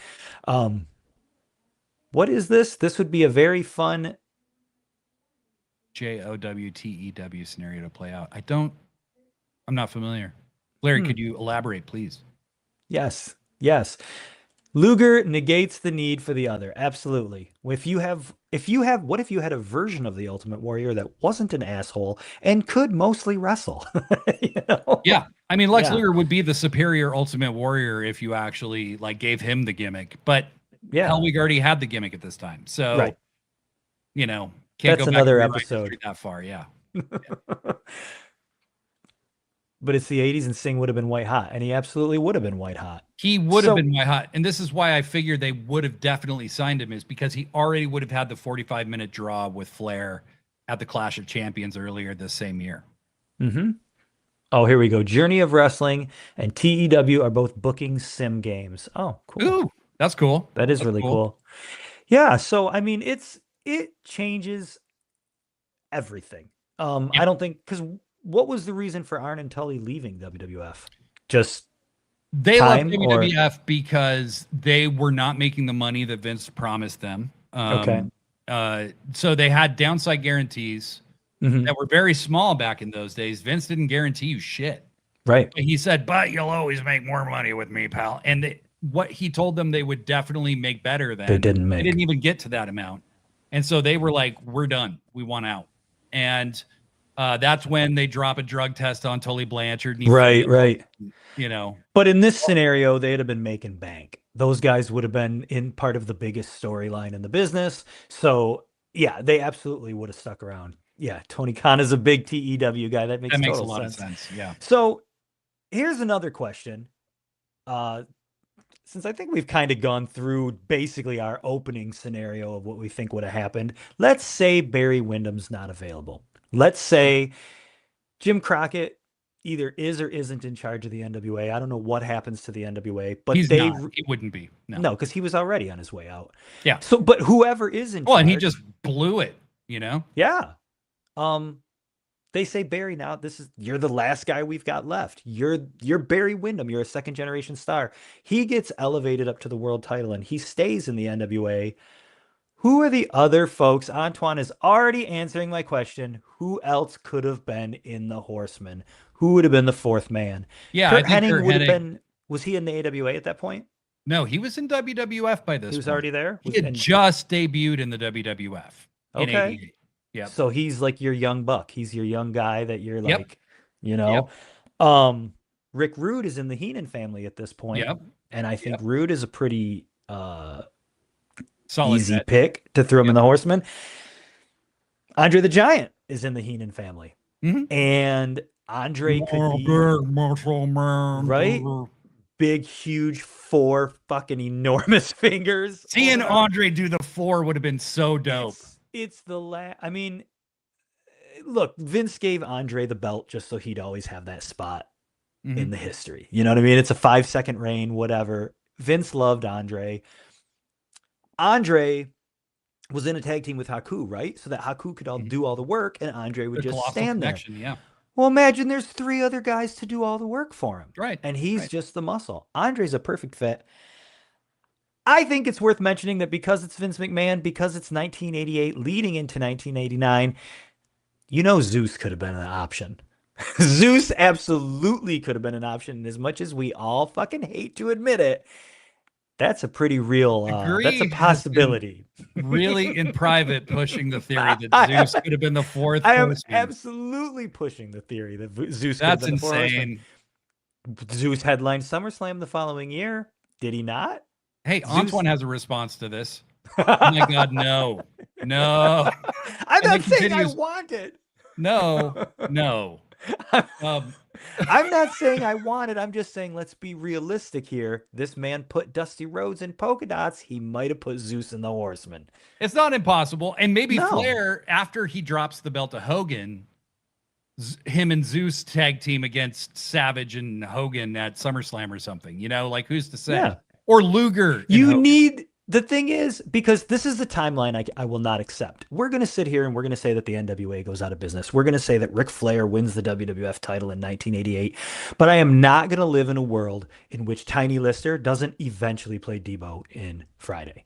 What is this? This would be a very fun JOWTEW scenario to play out. I'm not familiar. Larry, could you elaborate, please? Yes. Luger negates the need for the other. Absolutely. What if you had a version of the Ultimate Warrior that wasn't an asshole and could mostly wrestle? Yeah. I mean, Lex Luger would be the superior Ultimate Warrior if you actually gave him the gimmick. But Hellwig already had the gimmick at this time. So, can't That's go another back episode that far. Yeah. But it's the 80s and Sting would have been white hot, and he absolutely would have been white hot. He would have been white hot. And this is why I figured they would have definitely signed him, is because he already would have had the 45-minute draw with Flair at the Clash of Champions earlier this same year. Oh, here we go. Journey of Wrestling and TEW are both booking sim games. Oh, cool. Ooh, that's cool. That's really cool. Yeah, so, I mean, it changes everything. I don't think, because what was the reason for Arn and Tully leaving WWF? Just they left WWF because they were not making the money that Vince promised them. So they had downside guarantees that were very small back in those days. Vince didn't guarantee you shit. Right. He said, but you'll always make more money with me, pal. And what he told them they would definitely make better than. They didn't even get to that amount. And so they were like, we're done. We want out. And that's when they drop a drug test on Tully Blanchard. Right. But in this scenario, they'd have been making bank. Those guys would have been in part of the biggest storyline in the business. So, yeah, they absolutely would have stuck around. Yeah, Tony Khan is a big TEW guy. That makes a lot of sense. Yeah. So, here's another question. since I think we've kind of gone through basically our opening scenario of what we think would have happened, let's say Barry Windham's not available. Let's say Jim Crockett either is or isn't in charge of the NWA. I don't know what happens to the NWA, but He's not. He wouldn't be. No, because he was already on his way out. Yeah. So, but whoever is in charge. And he just blew it, Yeah. They say, Barry, now you're the last guy we've got left. You're Barry Windham. You're a second generation star. He gets elevated up to the world title and he stays in the NWA. Who are the other folks? Antoine is already answering my question. Who else could have been in the Horsemen? Who would have been the fourth man? Yeah, Kurt Hennig would have been. Was he in the AWA at that point? No, he was in WWF by this point. He was already there? He had just debuted in the WWF in 88. Yeah. So he's like your young buck. He's your young guy that you're like, Rick Rude is in the Heenan family at this point. Yep. And I think Rude is a pretty solid easy pick to throw him in the Horsemen. Andre the Giant is in the Heenan family. Mm-hmm. And Andre could be right? Big, huge, 4 fucking enormous fingers. Seeing Andre do the 4 would have been so dope. It's the I mean, look, Vince gave Andre the belt just so he'd always have that spot in the history. You know what I mean? It's a 5-second reign, whatever. Vince loved Andre. Andre was in a tag team with Haku, right? So that Haku could do all the work and Andre would just stand there. Yeah. Well, imagine there's 3 other guys to do all the work for him. Right. And he's just the muscle. Andre's a perfect fit. I think it's worth mentioning that because it's Vince McMahon, because it's 1988 leading into 1989, Zeus could have been an option. Zeus absolutely could have been an option. And as much as we all fucking hate to admit it, that's a pretty real, that's a possibility. Really in private pushing the theory that Zeus could have been the 4th I am horseman. absolutely pushing the theory that Zeus could That's have been the 4th insane. horseman. Zeus headlined SummerSlam the following year. Did he not? Hey, Antoine has a response to this. Oh my God, no. I'm not saying I want it. No. I'm not saying I want it. I'm just saying let's be realistic here. This man put Dusty Rhodes in polka dots. He might have put Zeus in the Horseman. It's not impossible. And maybe Flair, after he drops the belt to Hogan, him and Zeus tag team against Savage and Hogan at SummerSlam or something. Who's to say? Yeah. Or Luger. The thing is, because this is the timeline I will not accept. We're going to sit here and we're going to say that the NWA goes out of business. We're going to say that Ric Flair wins the WWF title in 1988. But I am not going to live in a world in which Tiny Lister doesn't eventually play Debo in Friday.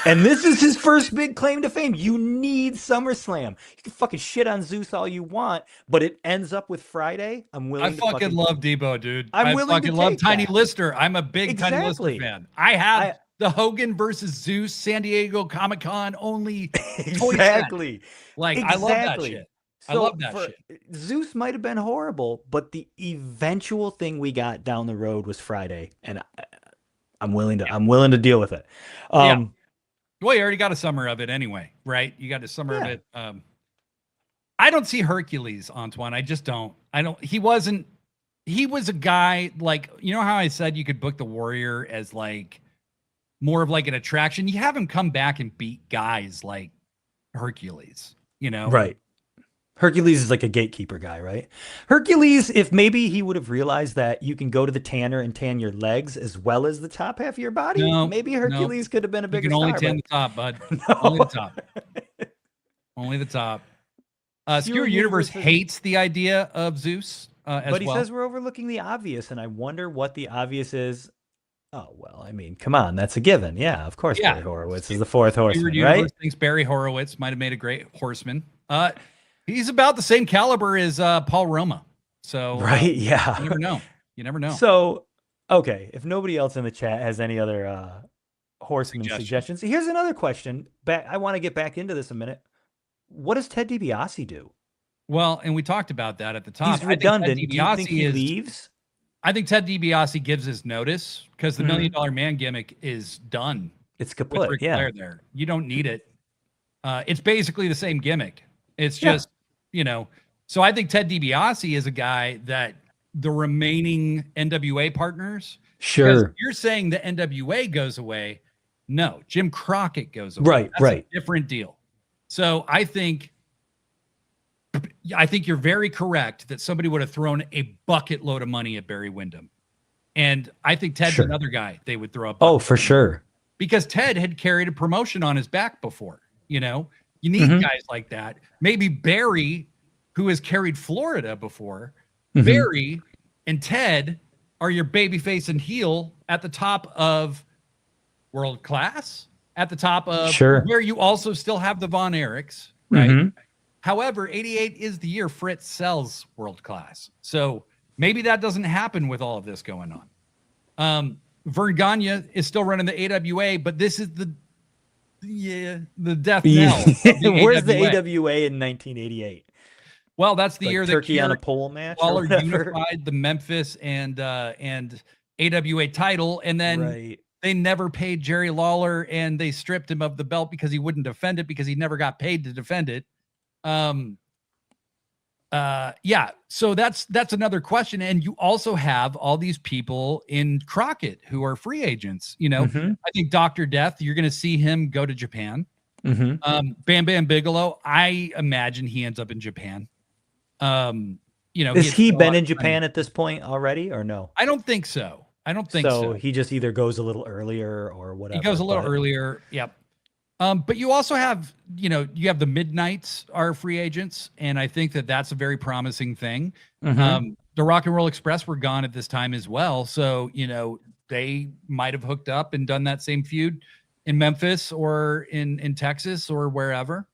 And this is his first big claim to fame. You need SummerSlam. You can fucking shit on Zeus all you want, but it ends up with Friday. I'm willing to fucking love Debo, dude. I fucking love Tiny Lister. I'm a big Tiny Lister fan. I have the Hogan versus Zeus San Diego Comic-Con only. Exactly. I love that shit. So I love that shit. Zeus might have been horrible, but the eventual thing we got down the road was Friday, and I'm willing to deal with it. Well, you already got a summer of it anyway, right? You got a summer of it. I don't see Hercules, Antoine. I just don't. He was a guy like, how I said you could book the Warrior as like more of like an attraction. You have him come back and beat guys like Hercules, Right. Hercules is like a gatekeeper guy, right? Hercules, if maybe he would have realized that you can go to the tanner and tan your legs as well as the top half of your body, maybe Hercules could have been a bigger star. You can only tan the top, bud. Only the top. Only the top. Skewer Universe hates the idea of Zeus but he says we're overlooking the obvious, and I wonder what the obvious is. Oh, well, I mean, come on. That's a given. Yeah, of course Barry Horowitz is the 4th horseman, right? Thinks Barry Horowitz might have made a great horseman. He's about the same caliber as Paul Roma. So right, yeah. You never know. So, okay, if nobody else in the chat has any other horseman suggestions, here's another question. I want to get back into this a minute. What does Ted DiBiase do? Well, and we talked about that at the top. He's redundant. Do you think he leaves? I think Ted DiBiase gives his notice because the $1 Million Man gimmick is done. It's kaput. With Ric Flair there. You don't need it. It's basically the same gimmick. It's just, so I think Ted DiBiase is a guy that the remaining NWA partners Because Sure. you're saying the NWA goes away. No, Jim Crockett goes away. Right, That's right. a different deal. So I think you're very correct that somebody would have thrown a bucket load of money at Barry Windham. And I think Ted's Sure. another guy they would throw a bucket. Oh, for sure. Because Ted had carried a promotion on his back before. You know, you need Mhm. guys like that. Maybe Barry, who has carried Florida before, Mhm. Barry and Ted are your babyface and heel at the top of world class, at the top of Sure. where you also still have the Von Erichs, right? Mhm. However, 88 is the year Fritz sells world class. So maybe that doesn't happen with all of this going on. Vern Gagne is still running the AWA, but this is the death knell. Of the Where's the AWA? AWA in 1988? Well, that's the Like year that turkey on a Kerry pole match or Lawler whatever. unified the Memphis and AWA title, and then Right. they never paid Jerry Lawler, and they stripped him of the belt because he wouldn't defend it because he never got paid to defend it. Yeah, so that's another question. And you also have all these people in Crockett who are free agents. You know, Mhm. I think Dr. Death, you're going to see him go to Japan. Mhm. Bam Bam Bigelow, I imagine he ends up in Japan. You know, Has he had a been lot in of money. Japan at this point already or no? I don't think so. I don't think so. He just either goes a little earlier or whatever. He goes a little but- earlier. Yep. But you also have, you know, you have the Midnights are free agents, and I think that that's a very promising thing. Mhm. The Rock and Roll Express were gone at this time as well, so you know they might have hooked up and done that same feud in Memphis or in Texas or wherever.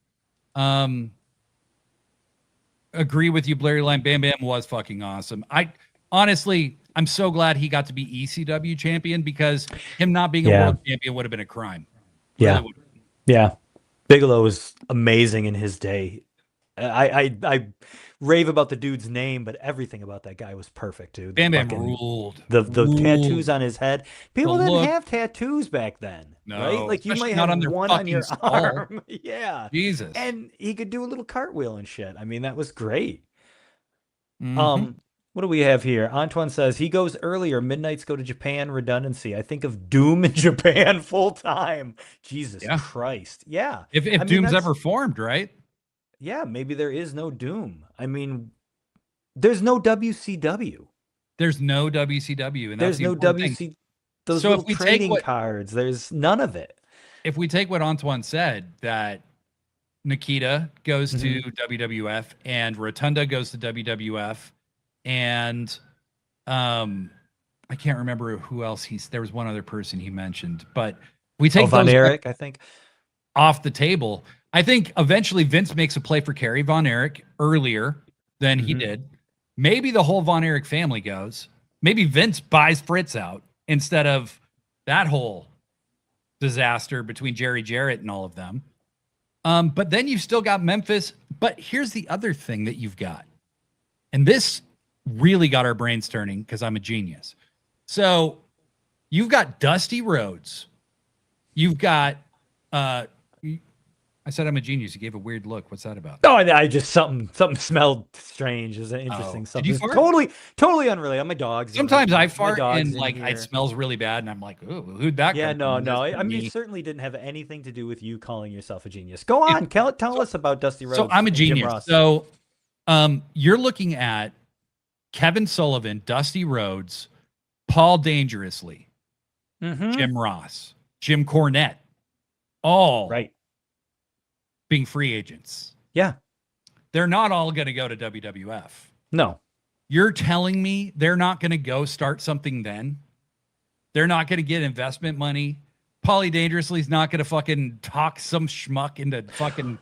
Agree with you, Blurry Line. Bam Bam was fucking awesome. I'm so glad he got to be ECW champion because him not being a Yeah. world champion would have been a crime. Yeah. Really would have. Yeah. Bigelow was amazing in his day. I rave about the dude's name, but everything about that guy was perfect, dude. Bam Bam ruled. The Ruled. tattoos on his head. People The didn't look. have tattoos back then, No, right? Like you especially might not have on their one on your fucking skull. arm. Yeah. Jesus. And he could do a little cartwheel and shit. I mean, that was great. Mhm. What do we have here? Antoine says he goes earlier. Midnights go to Japan. Redundancy. I think of Doom in Japan full time. Jesus Yeah. Christ. Yeah. If I mean, Doom's that's- ever formed, right? Yeah, maybe there is no Doom. I mean, there's no WCW. There's no WCW, and that's There's the no important thing. WC. Those So if little we take trading what- cards. There's none of it. If we take what Antoine said, that Nikita goes Mm-hmm. to WWF and Rotunda goes to WWF, and I can't remember who else there was one other person he mentioned, but we take Von those Erich, I think. off the table. I think eventually Vince makes a play for Kerry Von Erich earlier than he Mhm. did. Maybe the whole Von Erich family goes. Maybe Vince buys Fritz out instead of that whole disaster between Jerry Jarrett and all of them. But then you've still got Memphis. But here's the other thing that you've got. And this really got our brains turning because I'm a genius. So you've got Dusty Rhodes. You've got I said I'm a genius. You gave a weird look. What's that about? Oh, I just something smelled strange. Is interesting. Did Something you fart? totally unrelated. My dogs. Sometimes I my fart dog's and in like here. it smells really bad, and I'm like, ooh, who'd that? Yeah, come no, from? no. That's I mean, me. it certainly didn't have anything to do with you calling yourself a genius. Go on, tell us about Dusty Rhodes. So I'm a and Jim genius. Ross. So you're looking at Kevin Sullivan, Dusty Rhodes, Paul Dangerously, Mhm. Jim Ross, Jim Cornette, all Right. being free agents. Yeah. They're not all going to go to WWF. No. You're telling me they're not going to go start something then? They're not going to get investment money. Paulie Dangerously's not going to fucking talk some schmuck into fucking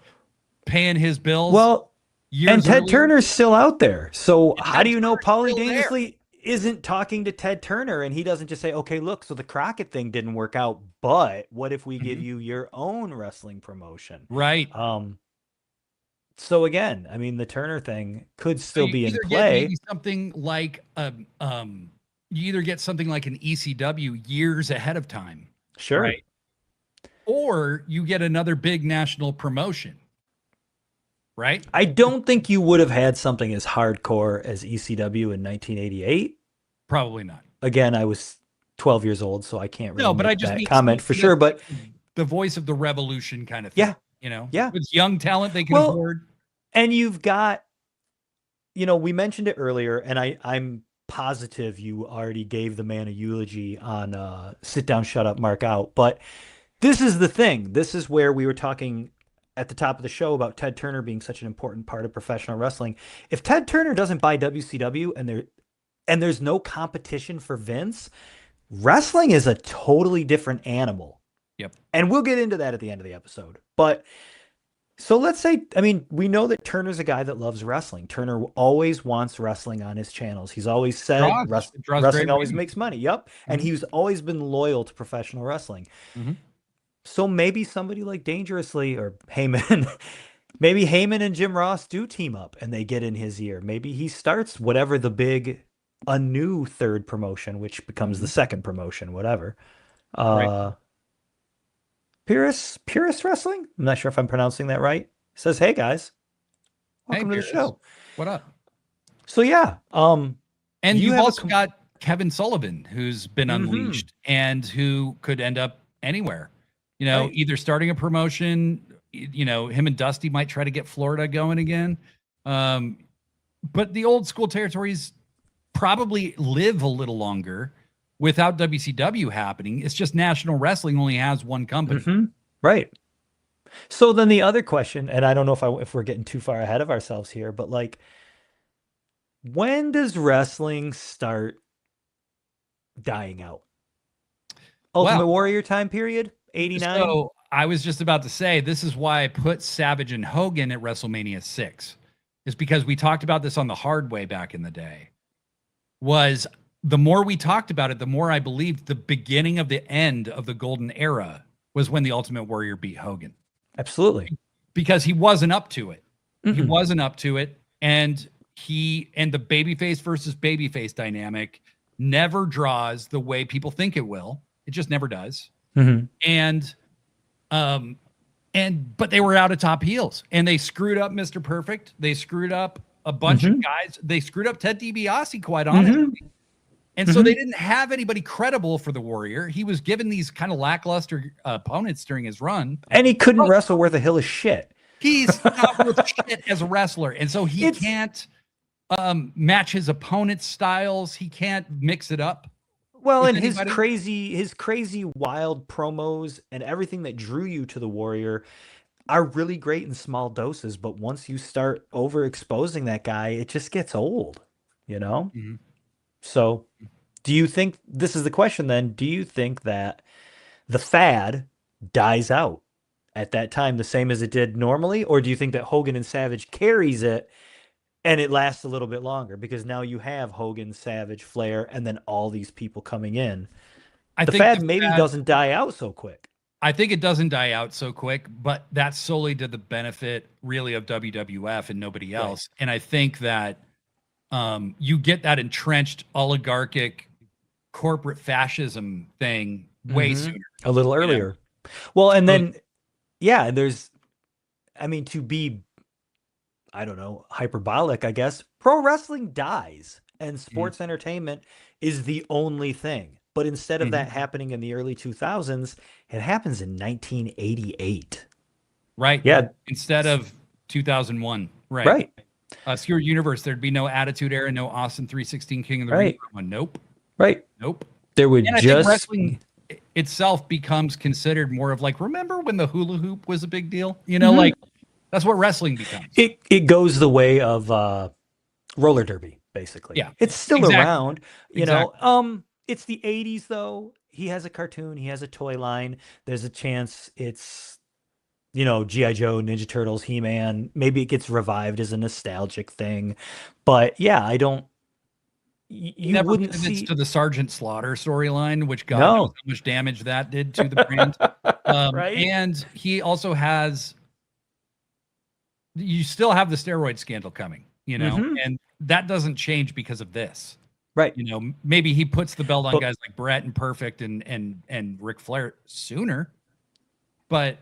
paying his bills. Well, years and Ted earlier. Turner's still out there. So And how Ted do you know Turner's Paulie still there. Dangerously isn't talking to Ted Turner and he doesn't just say, okay, look, so the Crockett thing didn't work out, but what if we give you your own wrestling promotion? Right. So again, I mean, the Turner thing could So still you be in either get play. maybe something like you either get something like an ECW years ahead of time, Sure. right? Or you get another big national promotion, right? I don't think you would have had something as hardcore as ECW in 1988. Probably not. Again, I was 12 years old, so I can't really No, but I make just that mean comment for sure. But the voice of the revolution kind of thing. yeah, You know, yeah. with young talent they can Well, afford. and you've got, we mentioned it earlier, and I'm positive you already gave the man a eulogy on Sit Down, Shut Up, Mark Out. But this is the thing. This is where we were talking at the top of the show about Ted Turner being such an important part of professional wrestling. If Ted Turner doesn't buy WCW and there's no competition for Vince, wrestling is a totally different animal. Yep. And we'll get into that at the end of the episode. But so let's say, we know that Turner's a guy that loves wrestling. Turner always wants wrestling on his channels. He's always said Draws wrestling always ratings. makes money. Yep. Mm-hmm. And he's always been loyal to professional wrestling. Mm-hmm. So maybe somebody like Dangerously or Heyman, maybe Heyman and Jim Ross do team up and they get in his ear. Maybe he starts whatever a new third promotion, which becomes the second promotion, whatever. Right. Purist Wrestling? I'm not sure if I'm pronouncing that right. Says, hey guys, welcome to the show. What up? So yeah. And you've also got Kevin Sullivan, who's been unleashed and who could end up anywhere. Either starting a promotion, him and Dusty might try to get Florida going again. But the old school territories probably live a little longer without WCW happening. It's just National Wrestling only has one company. Mm-hmm. Right. So then the other question, and I don't know if we're getting too far ahead of ourselves here, but when does wrestling start dying out? Ultimate Warrior time period? 89? So I was just about to say, this is why I put Savage and Hogan at WrestleMania 6. Is because we talked about this on the hard way back in the day. Was the more we talked about it, the more I believed the beginning of the end of the golden era was when the Ultimate Warrior beat Hogan. Absolutely. Because he wasn't up to it. Mm-hmm. He wasn't up to it. And the babyface versus babyface dynamic never draws the way people think it will. It just never does. Mm-hmm. But they were out of top heels and they screwed up Mr. Perfect. They screwed up a bunch of guys. They screwed up Ted DiBiase, quite honestly. And so they didn't have anybody credible for the Warrior. He was given these kind of lackluster opponents during his run. And he couldn't wrestle worth a hill of shit. He's not worth shit as a wrestler. And so he can't match his opponent's styles. He can't mix it up. Well, and his crazy wild promos and everything that drew you to the Warrior are really great in small doses. But once you start overexposing that guy, it just gets old, Mm-hmm. So do you think, this is the question then, do you think that the fad dies out at that time the same as it did normally? Or do you think that Hogan and Savage carries it and it lasts a little bit longer? Because now you have Hogan, Savage, Flair, and then all these people coming in. The fad doesn't die out so quick. I think it doesn't die out so quick, but that's solely to the benefit really of WWF and nobody else. Right. And I think that you get that entrenched oligarchic corporate fascism thing way sooner. A little earlier. Well, and then, there's, to be, I don't know, hyperbolic, I guess, pro wrestling dies and sports entertainment is the only thing. But instead of that happening in the early 2000s, it happens in 1988. Right. Yeah. Instead of 2001. Right. Right. Secure Universe, there'd be no Attitude Era, no Austin 316 King of the Ring. Nope. Right. Nope. There would I think wrestling itself becomes considered more of remember when the hula hoop was a big deal? That's what wrestling becomes. It goes the way of roller derby, basically. Yeah. It's still around, know. It's the 80s though. He has a cartoon, he has a toy line. There's a chance it's G.I. Joe, Ninja Turtles, He-Man. Maybe it gets revived as a nostalgic thing. But yeah, I don't. You never wouldn't see to the Sergeant Slaughter storyline, which God knows how much damage that did to the brand. Right. And he also has. You still have the steroid scandal coming, and that doesn't change because of this. Right. Maybe he puts the belt on guys like Brett and Perfect and Ric Flair sooner, but.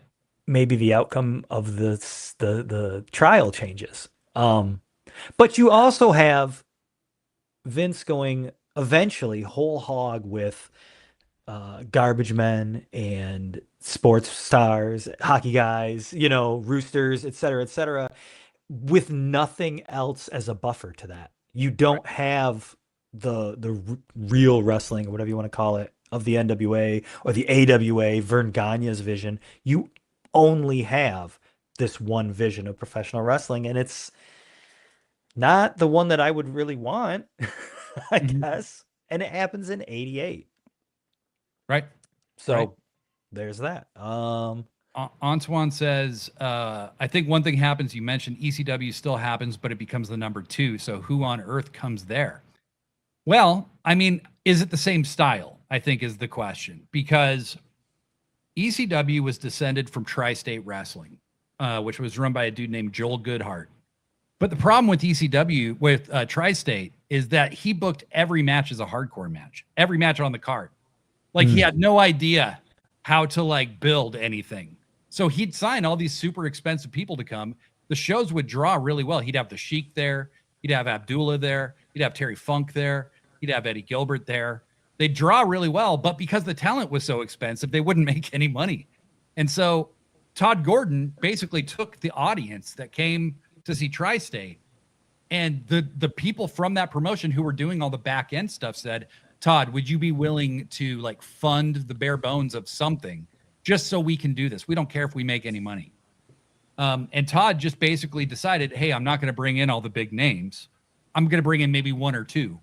Maybe the outcome of the trial changes. But you also have Vince going eventually whole hog with garbage men and sports stars, hockey guys, roosters, et cetera, with nothing else as a buffer to that. You don't have the real wrestling, or whatever you want to call it, of the NWA or the AWA, Vern Gagne's vision. You only have this one vision of professional wrestling, and it's not the one that I would really want, I guess. And it happens in 88. Right. So right. there's that. Antoine says, I think one thing happens. You mentioned ECW still happens, but it becomes the number 2. So who on earth comes there? Well, I mean, is it the same style? I think is the question, because ECW was descended from Tri-State Wrestling, which was run by a dude named Joel Goodhart. But the problem with ECW, with Tri-State, is that he booked every match as a hardcore match, every match on the card. Like he had no idea how to like build anything. So he'd sign all these super expensive people to come. The shows would draw really well. He'd have the Sheik there. He'd have Abdullah there. He'd have Terry Funk there. He'd have Eddie Gilbert there. They'd draw really well, but because the talent was so expensive, they wouldn't make any money. And so Todd Gordon basically took the audience that came to see Tri-State, and the people from that promotion who were doing all the back end stuff said, Todd, would you be willing to like fund the bare bones of something just so we can do this? We don't care if we make any money. And Todd just basically decided, hey, I'm not going to bring in all the big names. I'm going to bring in maybe 1 or 2,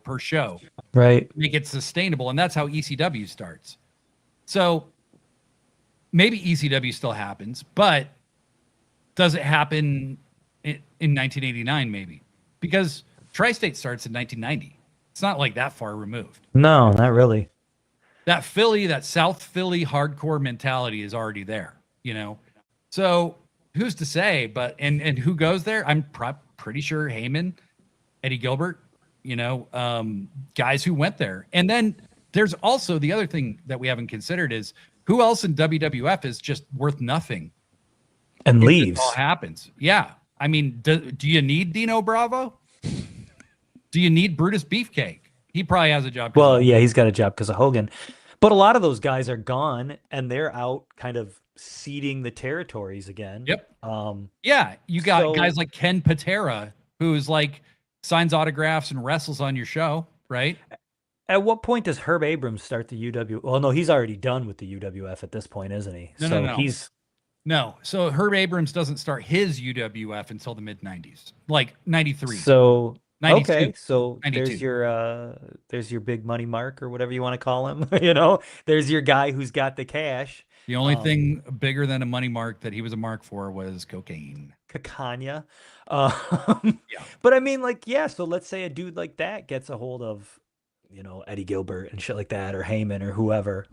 per show. Right. Make it sustainable. And that's how ECW starts. So maybe ECW still happens, but does it happen in 1989? Maybe, because Tri-State starts in 1990. It's not like that far removed. No, not really. That South Philly hardcore mentality is already there, So who's to say? But and who goes there? I'm pretty sure Heyman, Eddie Gilbert, guys who went there. And then there's also the other thing that we haven't considered is who else in WWF is just worth nothing and leaves. All happens. Yeah. I mean, do you need Dino Bravo? Do you need Brutus Beefcake? He probably has a job. Well, yeah, he's got a job because of Hogan. But a lot of those guys are gone, and they're out kind of seeding the territories again. Yep. Yeah, you got guys like Ken Patera, who's like signs autographs and wrestles on your show, right? At what point does Herb Abrams start the UW? Well, no, he's already done with the UWF at this point, isn't he? No. So Herb Abrams doesn't start his UWF until the mid 90s, like 93. So 92, okay, so 92. there's your big money mark, or whatever you want to call him. There's your guy who's got the cash. The only thing bigger than a money mark that he was a mark for was cocaine. Cacania. Yeah. But I mean, like, yeah, so let's say a dude like that gets a hold of, Eddie Gilbert and shit like that, or Heyman or whoever.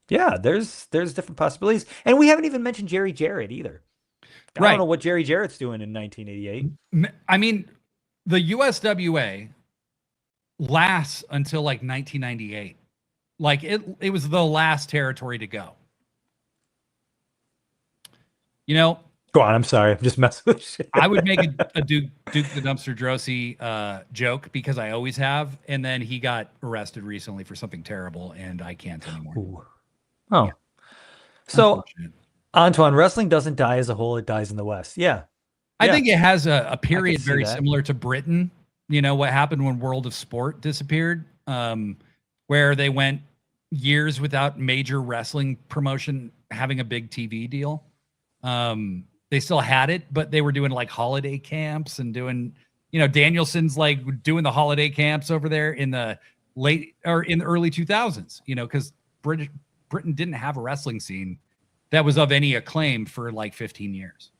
Yeah, there's different possibilities. And we haven't even mentioned Jerry Jarrett either. I don't know what Jerry Jarrett's doing in 1988. I mean, the USWA lasts until like 1998. Like it was the last territory to go. Go on, I'm sorry. I'm just messing with shit. I would make a Duke the Dumpster Drosy joke, because I always have. And then he got arrested recently for something terrible, and I can't anymore. Ooh. Oh. Yeah. So, Antoine, wrestling doesn't die as a whole. It dies in the West. Yeah. I think it has a period very similar to Britain. What happened when World of Sport disappeared, where they went years without major wrestling promotion having a big TV deal. They still had it, but they were doing like holiday camps and doing, Danielson's like doing the holiday camps over there in the early 2000s, because Britain didn't have a wrestling scene that was of any acclaim for like 15 years.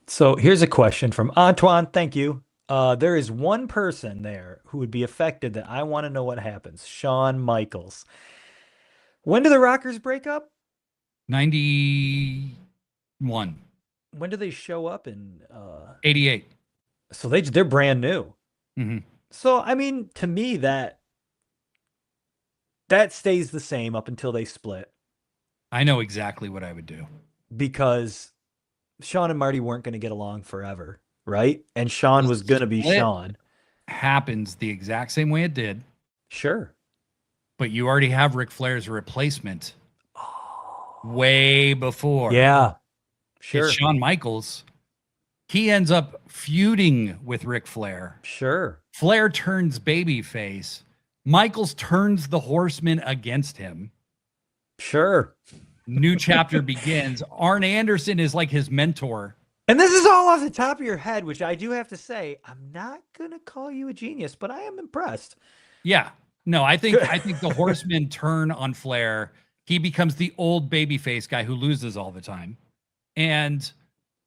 So here's a question from Antoine. Thank you. There is one person there who would be affected that I want to know what happens. Shawn Michaels. When do the Rockers break up? 91. When do they show up in 88? So they're brand new. Mm-hmm. So I mean, to me, that stays the same up until they split. I know exactly what I would do, because Shawn and Marty weren't going to get along forever, right? And Shawn was going to be Shawn. Happens the exact same way it did. Sure. But you already have Ric Flair's replacement way before. Yeah. It's Sure. Shawn Michaels. He ends up feuding with Ric Flair. Sure. Flair turns babyface. Michaels turns the Horsemen against him. Sure. New chapter begins. Arn Anderson is like his mentor. And this is all off the top of your head, which I do have to say, I'm not going to call you a genius, but I am impressed. Yeah. No, I think the Horsemen turn on Flair. He becomes the old babyface guy who loses all the time. And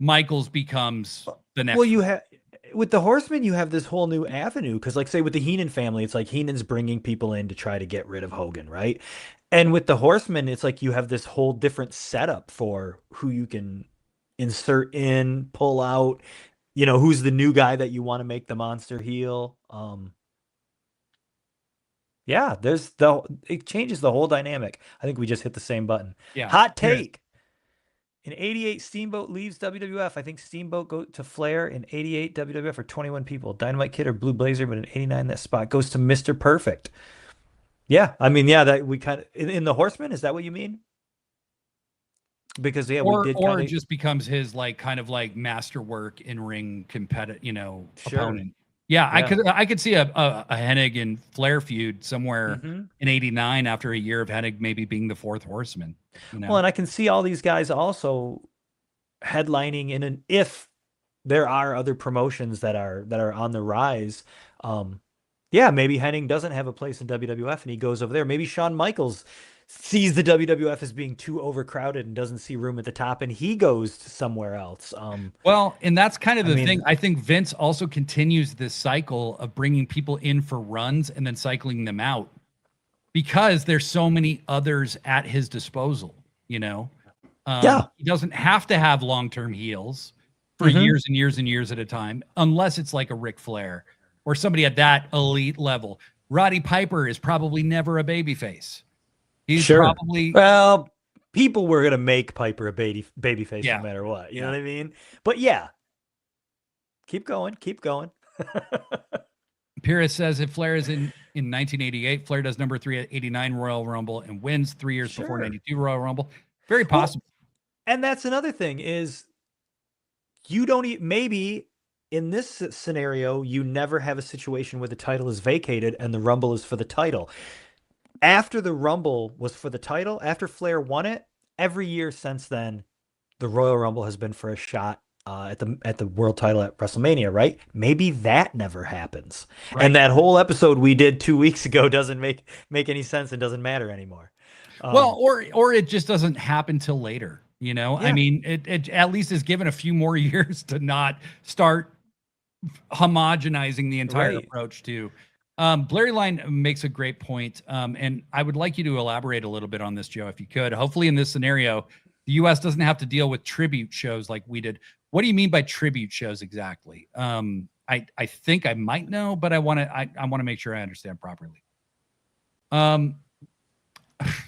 Michaels becomes the next. Well, you have with the Horsemen, you have this whole new avenue because, like, say with the Heenan family, it's like Heenan's bringing people in to try to get rid of Hogan, right? And with the Horsemen, it's like you have this whole different setup for who you can insert in, pull out. You know, who's the new guy that you want to make the monster heel. Yeah, it changes the whole dynamic. I think we just hit the same button. Yeah. Hot take. In 88, Steamboat leaves WWF. I think Steamboat go to Flair. In 88, WWF for 21 people. Dynamite Kid or Blue Blazer, but in 89, that spot goes to Mr. Perfect. Yeah, I mean, yeah, that we kind of in the Horseman. Is that what you mean? Because we did, or it just becomes his kind of masterwork in ring opponent. Yeah, I could see a Hennig and Flair feud somewhere in '89 after a year of Hennig maybe being the fourth Horseman. Well, and I can see all these guys also headlining if there are other promotions that are on the rise. Yeah, maybe Hennig doesn't have a place in WWF and he goes over there. Maybe Shawn Michaels sees the WWF as being too overcrowded and doesn't see room at the top and he goes to somewhere else. Well, and that's kind of the thing. I think Vince also continues this cycle of bringing people in for runs and then cycling them out because there's so many others at his disposal, Yeah. He doesn't have to have long-term heels for years and years and years at a time, unless it's like a Ric Flair or somebody at that elite level. Roddy Piper is probably never a babyface. He's probably people were gonna make Piper a babyface no matter what. You know what I mean? But yeah, keep going. Pyrrhus says if Flair is in 1988, Flair does number 3 at 89 Royal Rumble and wins 3 years before 92 Royal Rumble. Very possible. Well, and that's another thing is you don't maybe in this scenario you never have a situation where the title is vacated and the Rumble is for the title. After the Rumble was for the title, after Flair won it, every year since then, the Royal Rumble has been for a shot at the world title at WrestleMania, right? Maybe that never happens. Right. And that whole episode we did 2 weeks ago doesn't make any sense and doesn't matter anymore. Well, or it just doesn't happen till later, Yeah. I mean, it at least is given a few more years to not start homogenizing the entire approach to. Blurry Line makes a great point, and I would like you to elaborate a little bit on this, Joe, if you could. Hopefully in this scenario, the U.S. doesn't have to deal with tribute shows like we did. What do you mean by tribute shows exactly? I think I might know, but I want to make sure I understand properly.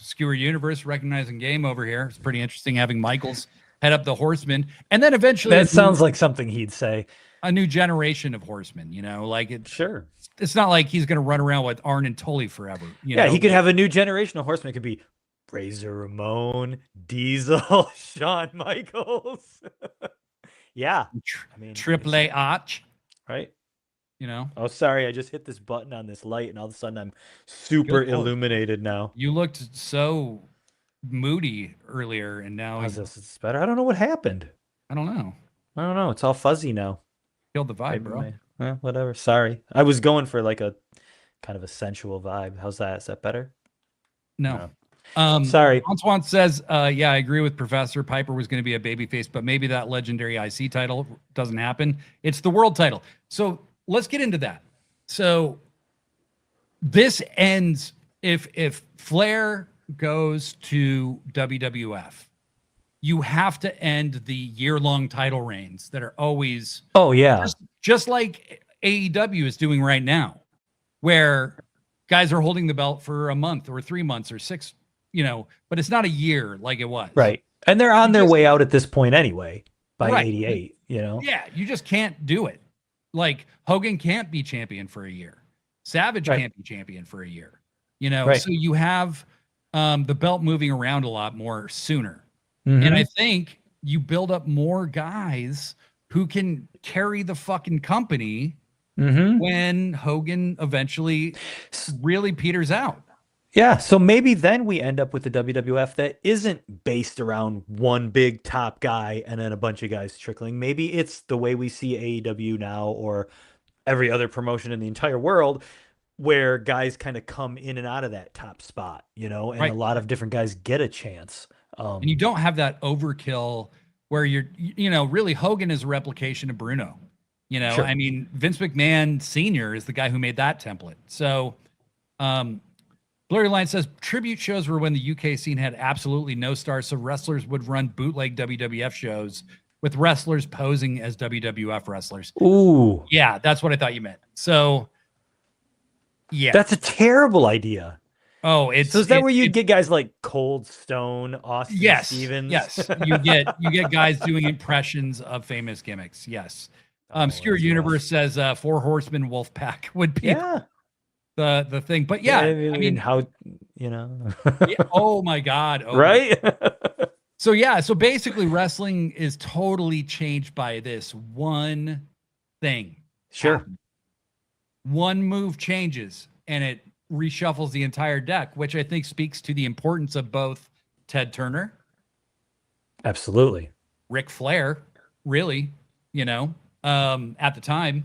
Skewer Universe recognizing game over here. It's pretty interesting having Michaels head up the Horsemen, and then eventually that sounds like something he'd say. A new generation of Horsemen, like it. Sure. It's not like he's going to run around with Arn and Tully forever. He could have a new generation of Horsemen. It could be Razor Ramon, Diesel, Shawn Michaels. Yeah. I mean, Triple A Arch. Right. Oh, sorry. I just hit this button on this light and all of a sudden I'm super illuminated now. You looked so moody earlier and now it's better. I don't know what happened. I don't know. It's all fuzzy now. Killed the vibe, bro. Whatever. Sorry. I was going for like a kind of a sensual vibe. How's that? Is that better? No. Sorry. Swan says, yeah, I agree with Professor. Piper was going to be a babyface, but maybe that legendary IC title doesn't happen. It's the world title. So let's get into that. So this ends if Flair goes to WWF. You have to end the year-long title reigns that are always just like AEW is doing right now, where guys are holding the belt for a month or 3 months or 6, but it's not a year like it was. Right. And they're on their way out at this point anyway by 88, Yeah, you just can't do it. Like Hogan can't be champion for a year. Savage can't be champion for a year. You know, Right. so you have the belt moving around a lot more sooner. And I Mm-hmm. think you build up more guys who can carry the fucking company Mm-hmm. when Hogan eventually really peters out. Yeah, so maybe then we end up with the WWF that isn't based around one big top guy and then a bunch of guys trickling. Maybe it's the way we see AEW now or every other promotion in the entire world where guys kind of come in and out of that top spot, and a Right. lot of different guys get a chance. And you don't have that overkill where really Hogan is a replication of Bruno. Sure. I mean, Vince McMahon Sr. is the guy who made that template. So, Blurry Line says tribute shows were when the UK scene had absolutely no stars, so wrestlers would run bootleg WWF shows with wrestlers posing as WWF wrestlers. Ooh, Yeah, that's what I thought you meant. So, yeah. that's a terrible idea. Oh, So is that where you'd get guys like Cold Stone, Austin Stevens? Yes. You get guys doing impressions of famous gimmicks. Yes. Obscure Universe says Four Horsemen Wolfpack would be the thing. But yeah, I mean how yeah, oh my God. Oh right? My God. So basically wrestling is totally changed by this one thing. Sure. One move changes and it reshuffles the entire deck, which I think speaks to the importance of both Ted Turner, absolutely, Ric Flair, really, at the time,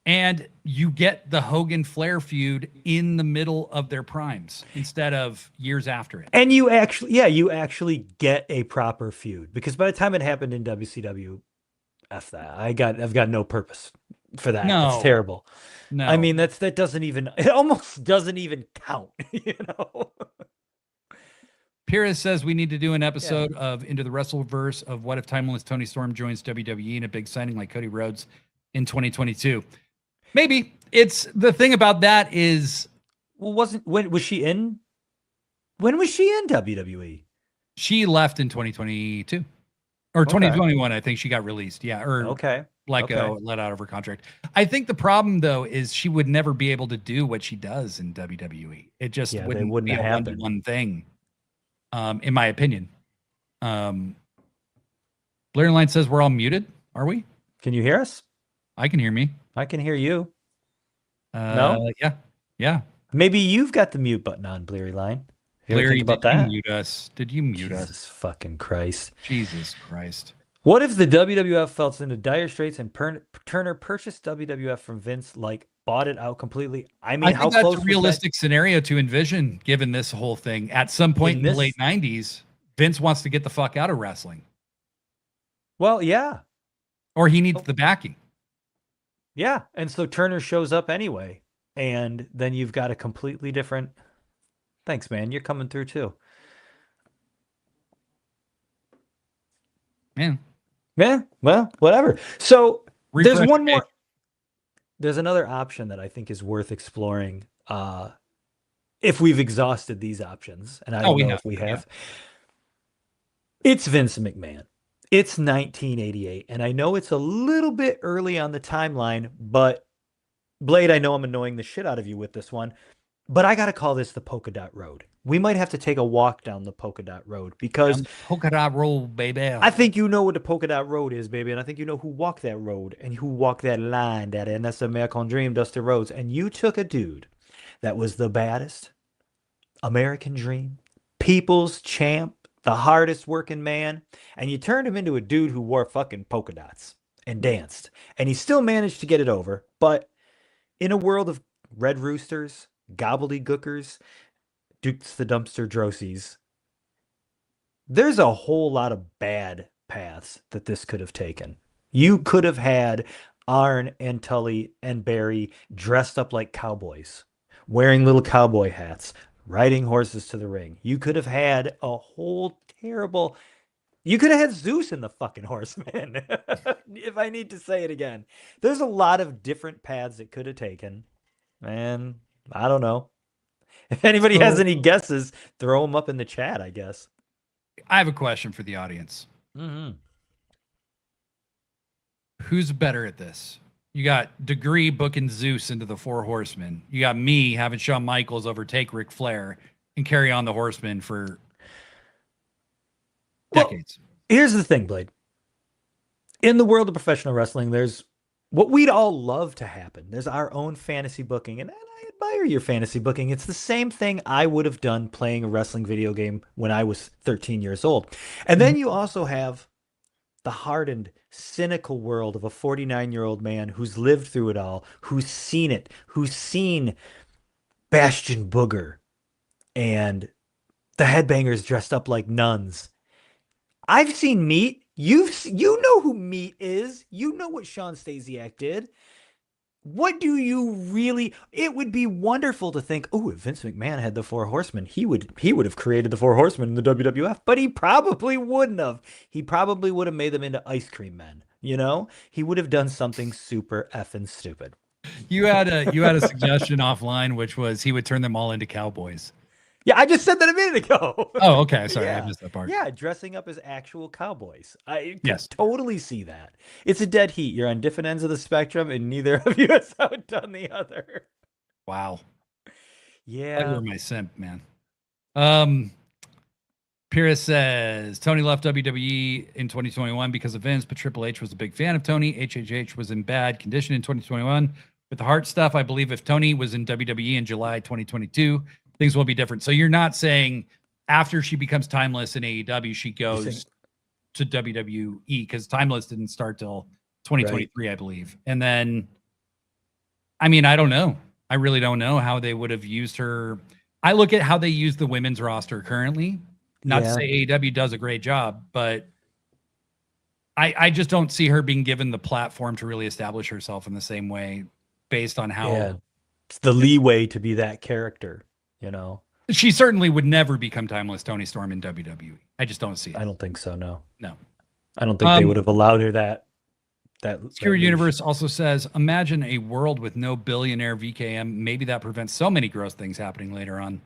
and you get the Hogan Flair feud in the middle of their primes instead of years after it. And you actually get a proper feud because by the time it happened in WCW, F that. I've got no purpose for that. No. It's terrible. No. I mean, that doesn't even, it almost doesn't even count, Pyrrhus says we need to do an episode of Into the Wrestleverse of what if timeless Tony Storm joins WWE in a big signing like Cody Rhodes in 2022. Maybe. It's the thing about that is, well, when was she in WWE? She left in 2022 or 2021. I think she got released. Yeah. Or let out of her contract. I think the problem though is she would never be able to do what she does in WWE. It just wouldn't be a one-to-one thing. In my opinion. Blair Line says we're all muted. Are we? Can you hear us? I can hear me. I can hear you. No? Yeah. Maybe you've got the mute button on, Bleary Line. Larry, did you mute us? Did you mute us? Jesus fucking Christ. Jesus Christ. What if the WWF fell into dire straits and Turner purchased WWF from Vince, bought it out completely? I mean, how close that's a realistic scenario to envision, given this whole thing. At some point in the late 90s, Vince wants to get the fuck out of wrestling. Well, yeah. Or he needs the backing. Yeah, and so Turner shows up anyway, and then you've got a completely different... Thanks, man. You're coming through, too. Man. Yeah, well, whatever. So there's one more. There's another option that I think is worth exploring if we've exhausted these options. And I don't know if we have. Yeah. It's Vince McMahon. It's 1988. And I know it's a little bit early on the timeline, but Blade, I know I'm annoying the shit out of you with this one, but I got to call this the Polka Dot Road. We might have to take a walk down the Polka Dot Road because Polka Dot Road, baby. I think you know what the Polka Dot Road is, baby, and I think you know who walked that road and who walked that line, daddy, and that's the American Dream, Dusty Rhodes. And you took a dude that was the baddest, American Dream, people's champ, the hardest working man, and you turned him into a dude who wore fucking polka dots and danced, and he still managed to get it over. But in a world of Red Roosters, gobbledygookers, Dukes the Dumpster Drosies, there's a whole lot of bad paths that this could have taken. You could have had Arn and Tully and Barry dressed up like cowboys, wearing little cowboy hats, riding horses to the ring. You could have had a whole terrible... You could have had Zeus in the fucking Horsemen, if I need to say it again. There's a lot of different paths it could have taken, and I don't know. If anybody has any guesses, throw them up in the chat, I guess. I have a question for the audience. Mm-hmm. Who's better at this? You got Degree booking Zeus into the Four Horsemen. You got me having Shawn Michaels overtake Ric Flair and carry on the Horsemen for Well, decades. here's the thing, Blade. In the world of professional wrestling, there's what we'd all love to happen. There's our own fantasy booking, and I admire your fantasy booking. It's the same thing I would have done playing a wrestling video game when I was 13 years old. And then you also have the hardened, cynical world of a 49-year-old man who's lived through it all, who's seen it, who's seen Bastion Booger and the headbangers dressed up like nuns. I've seen Meat. You know who Meat is. You know what Sean Stasiak did. What do you really? It would be wonderful to think, oh, if Vince McMahon had the Four Horsemen, he would have created the Four Horsemen in the WWF, but he probably wouldn't have. He probably would have made them into ice cream men. You know, he would have done something super effing stupid. You had a suggestion offline, which was he would turn them all into cowboys. Yeah, I just said that a minute ago. Oh, okay. Sorry, Yeah. I missed that part. Yeah, dressing up as actual cowboys. I can Yes. totally see that. It's a dead heat. You're on different ends of the spectrum, and neither of you has outdone the other. Wow. Yeah. You're my simp, man. Pierce says Tony left WWE in 2021 because of Vince, but Triple H was a big fan of Tony. HHH was in bad condition in 2021 with the heart stuff. I believe if Tony was in WWE in July 2022, things will be different. So you're not saying after she becomes timeless in AEW, she goes to WWE, because Timeless didn't start till 2023, right. I believe. And then, I mean, I don't know. I really don't know how they would have used her. I look at how they use the women's roster currently. Not to say AEW does a great job, but I just don't see her being given the platform to really establish herself in the same way based on how it's the leeway to be that character, you know. She certainly would never become Timeless Tony Storm in WWE. I just don't see it. I don't think so, no. No. I don't think they would have allowed her that Secure Universe also says, imagine a world with no billionaire VKM. Maybe that prevents so many gross things happening later on.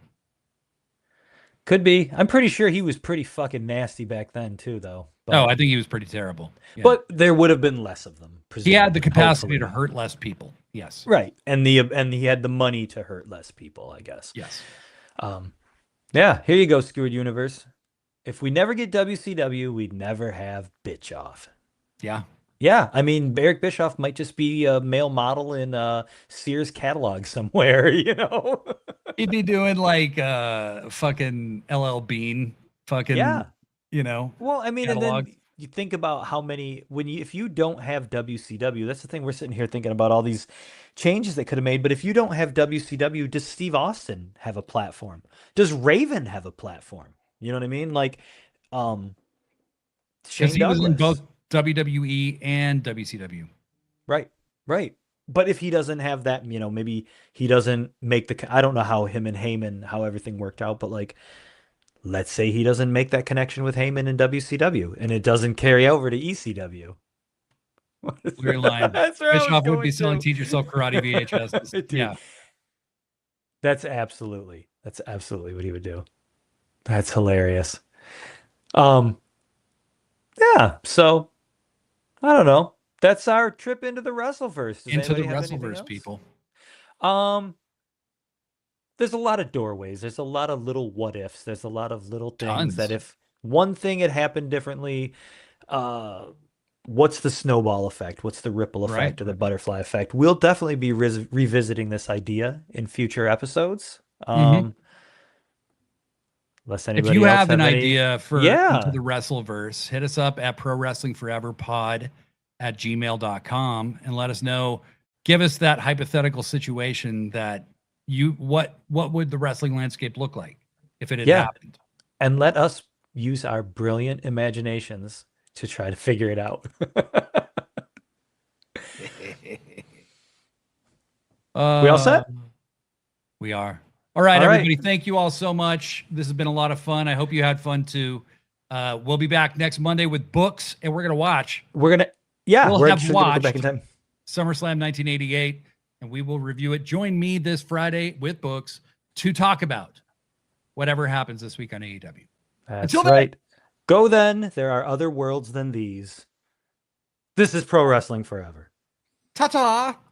Could be. I'm pretty sure he was pretty fucking nasty back then too, though. But, I think he was pretty terrible. Yeah. But there would have been less of them. He had the capacity to hurt less people. Yes. Right. And he had the money to hurt less people, I guess. Yes. Yeah, here you go, Skewered Universe. If we never get WCW, we'd never have Bischoff. Yeah. Yeah, I mean, Eric Bischoff might just be a male model in Sears catalog somewhere, you know? He'd be doing like fucking LL Bean, fucking, you know. Well, I mean, catalog. And then you think about how many, if you don't have WCW, that's the thing, we're sitting here thinking about all these changes they could have made, but if you don't have WCW, does Steve Austin have a platform? Does Raven have a platform? You know what I mean? Like, Shane Douglas. Was in both WWE and WCW. Right. But if he doesn't have that, you know, maybe he doesn't make I don't know how him and Heyman, how everything worked out, but like, let's say he doesn't make that connection with Heyman in WCW and it doesn't carry over to ECW. We're lying. Bischoff would be selling Teach Yourself Karate VHS. Yeah. That's absolutely what he would do. That's hilarious. Yeah, so I don't know. That's our trip into the Wrestleverse. Into the Wrestleverse, people. There's a lot of doorways. There's a lot of little what ifs. There's a lot of little things that if one thing had happened differently, what's the snowball effect? What's the ripple effect or the butterfly effect? We'll definitely be revisiting this idea in future episodes. If you have an idea for Into the Wrestleverse, hit us up at prowrestlingforeverpod@gmail.com and let us know. Give us that hypothetical situation that what would the wrestling landscape look like if it had happened? And let us use our brilliant imaginations to try to figure it out. We all set? We are. All right, everybody. Thank you all so much. This has been a lot of fun. I hope you had fun too. We'll be back next Monday with books, and we're gonna watch. We'll have watched back in time. SummerSlam 1988, and we will review it. Join me this Friday with books to talk about whatever happens this week on AEW. That's right. Go then. There are other worlds than these. This is Pro Wrestling Forever. Ta-ta.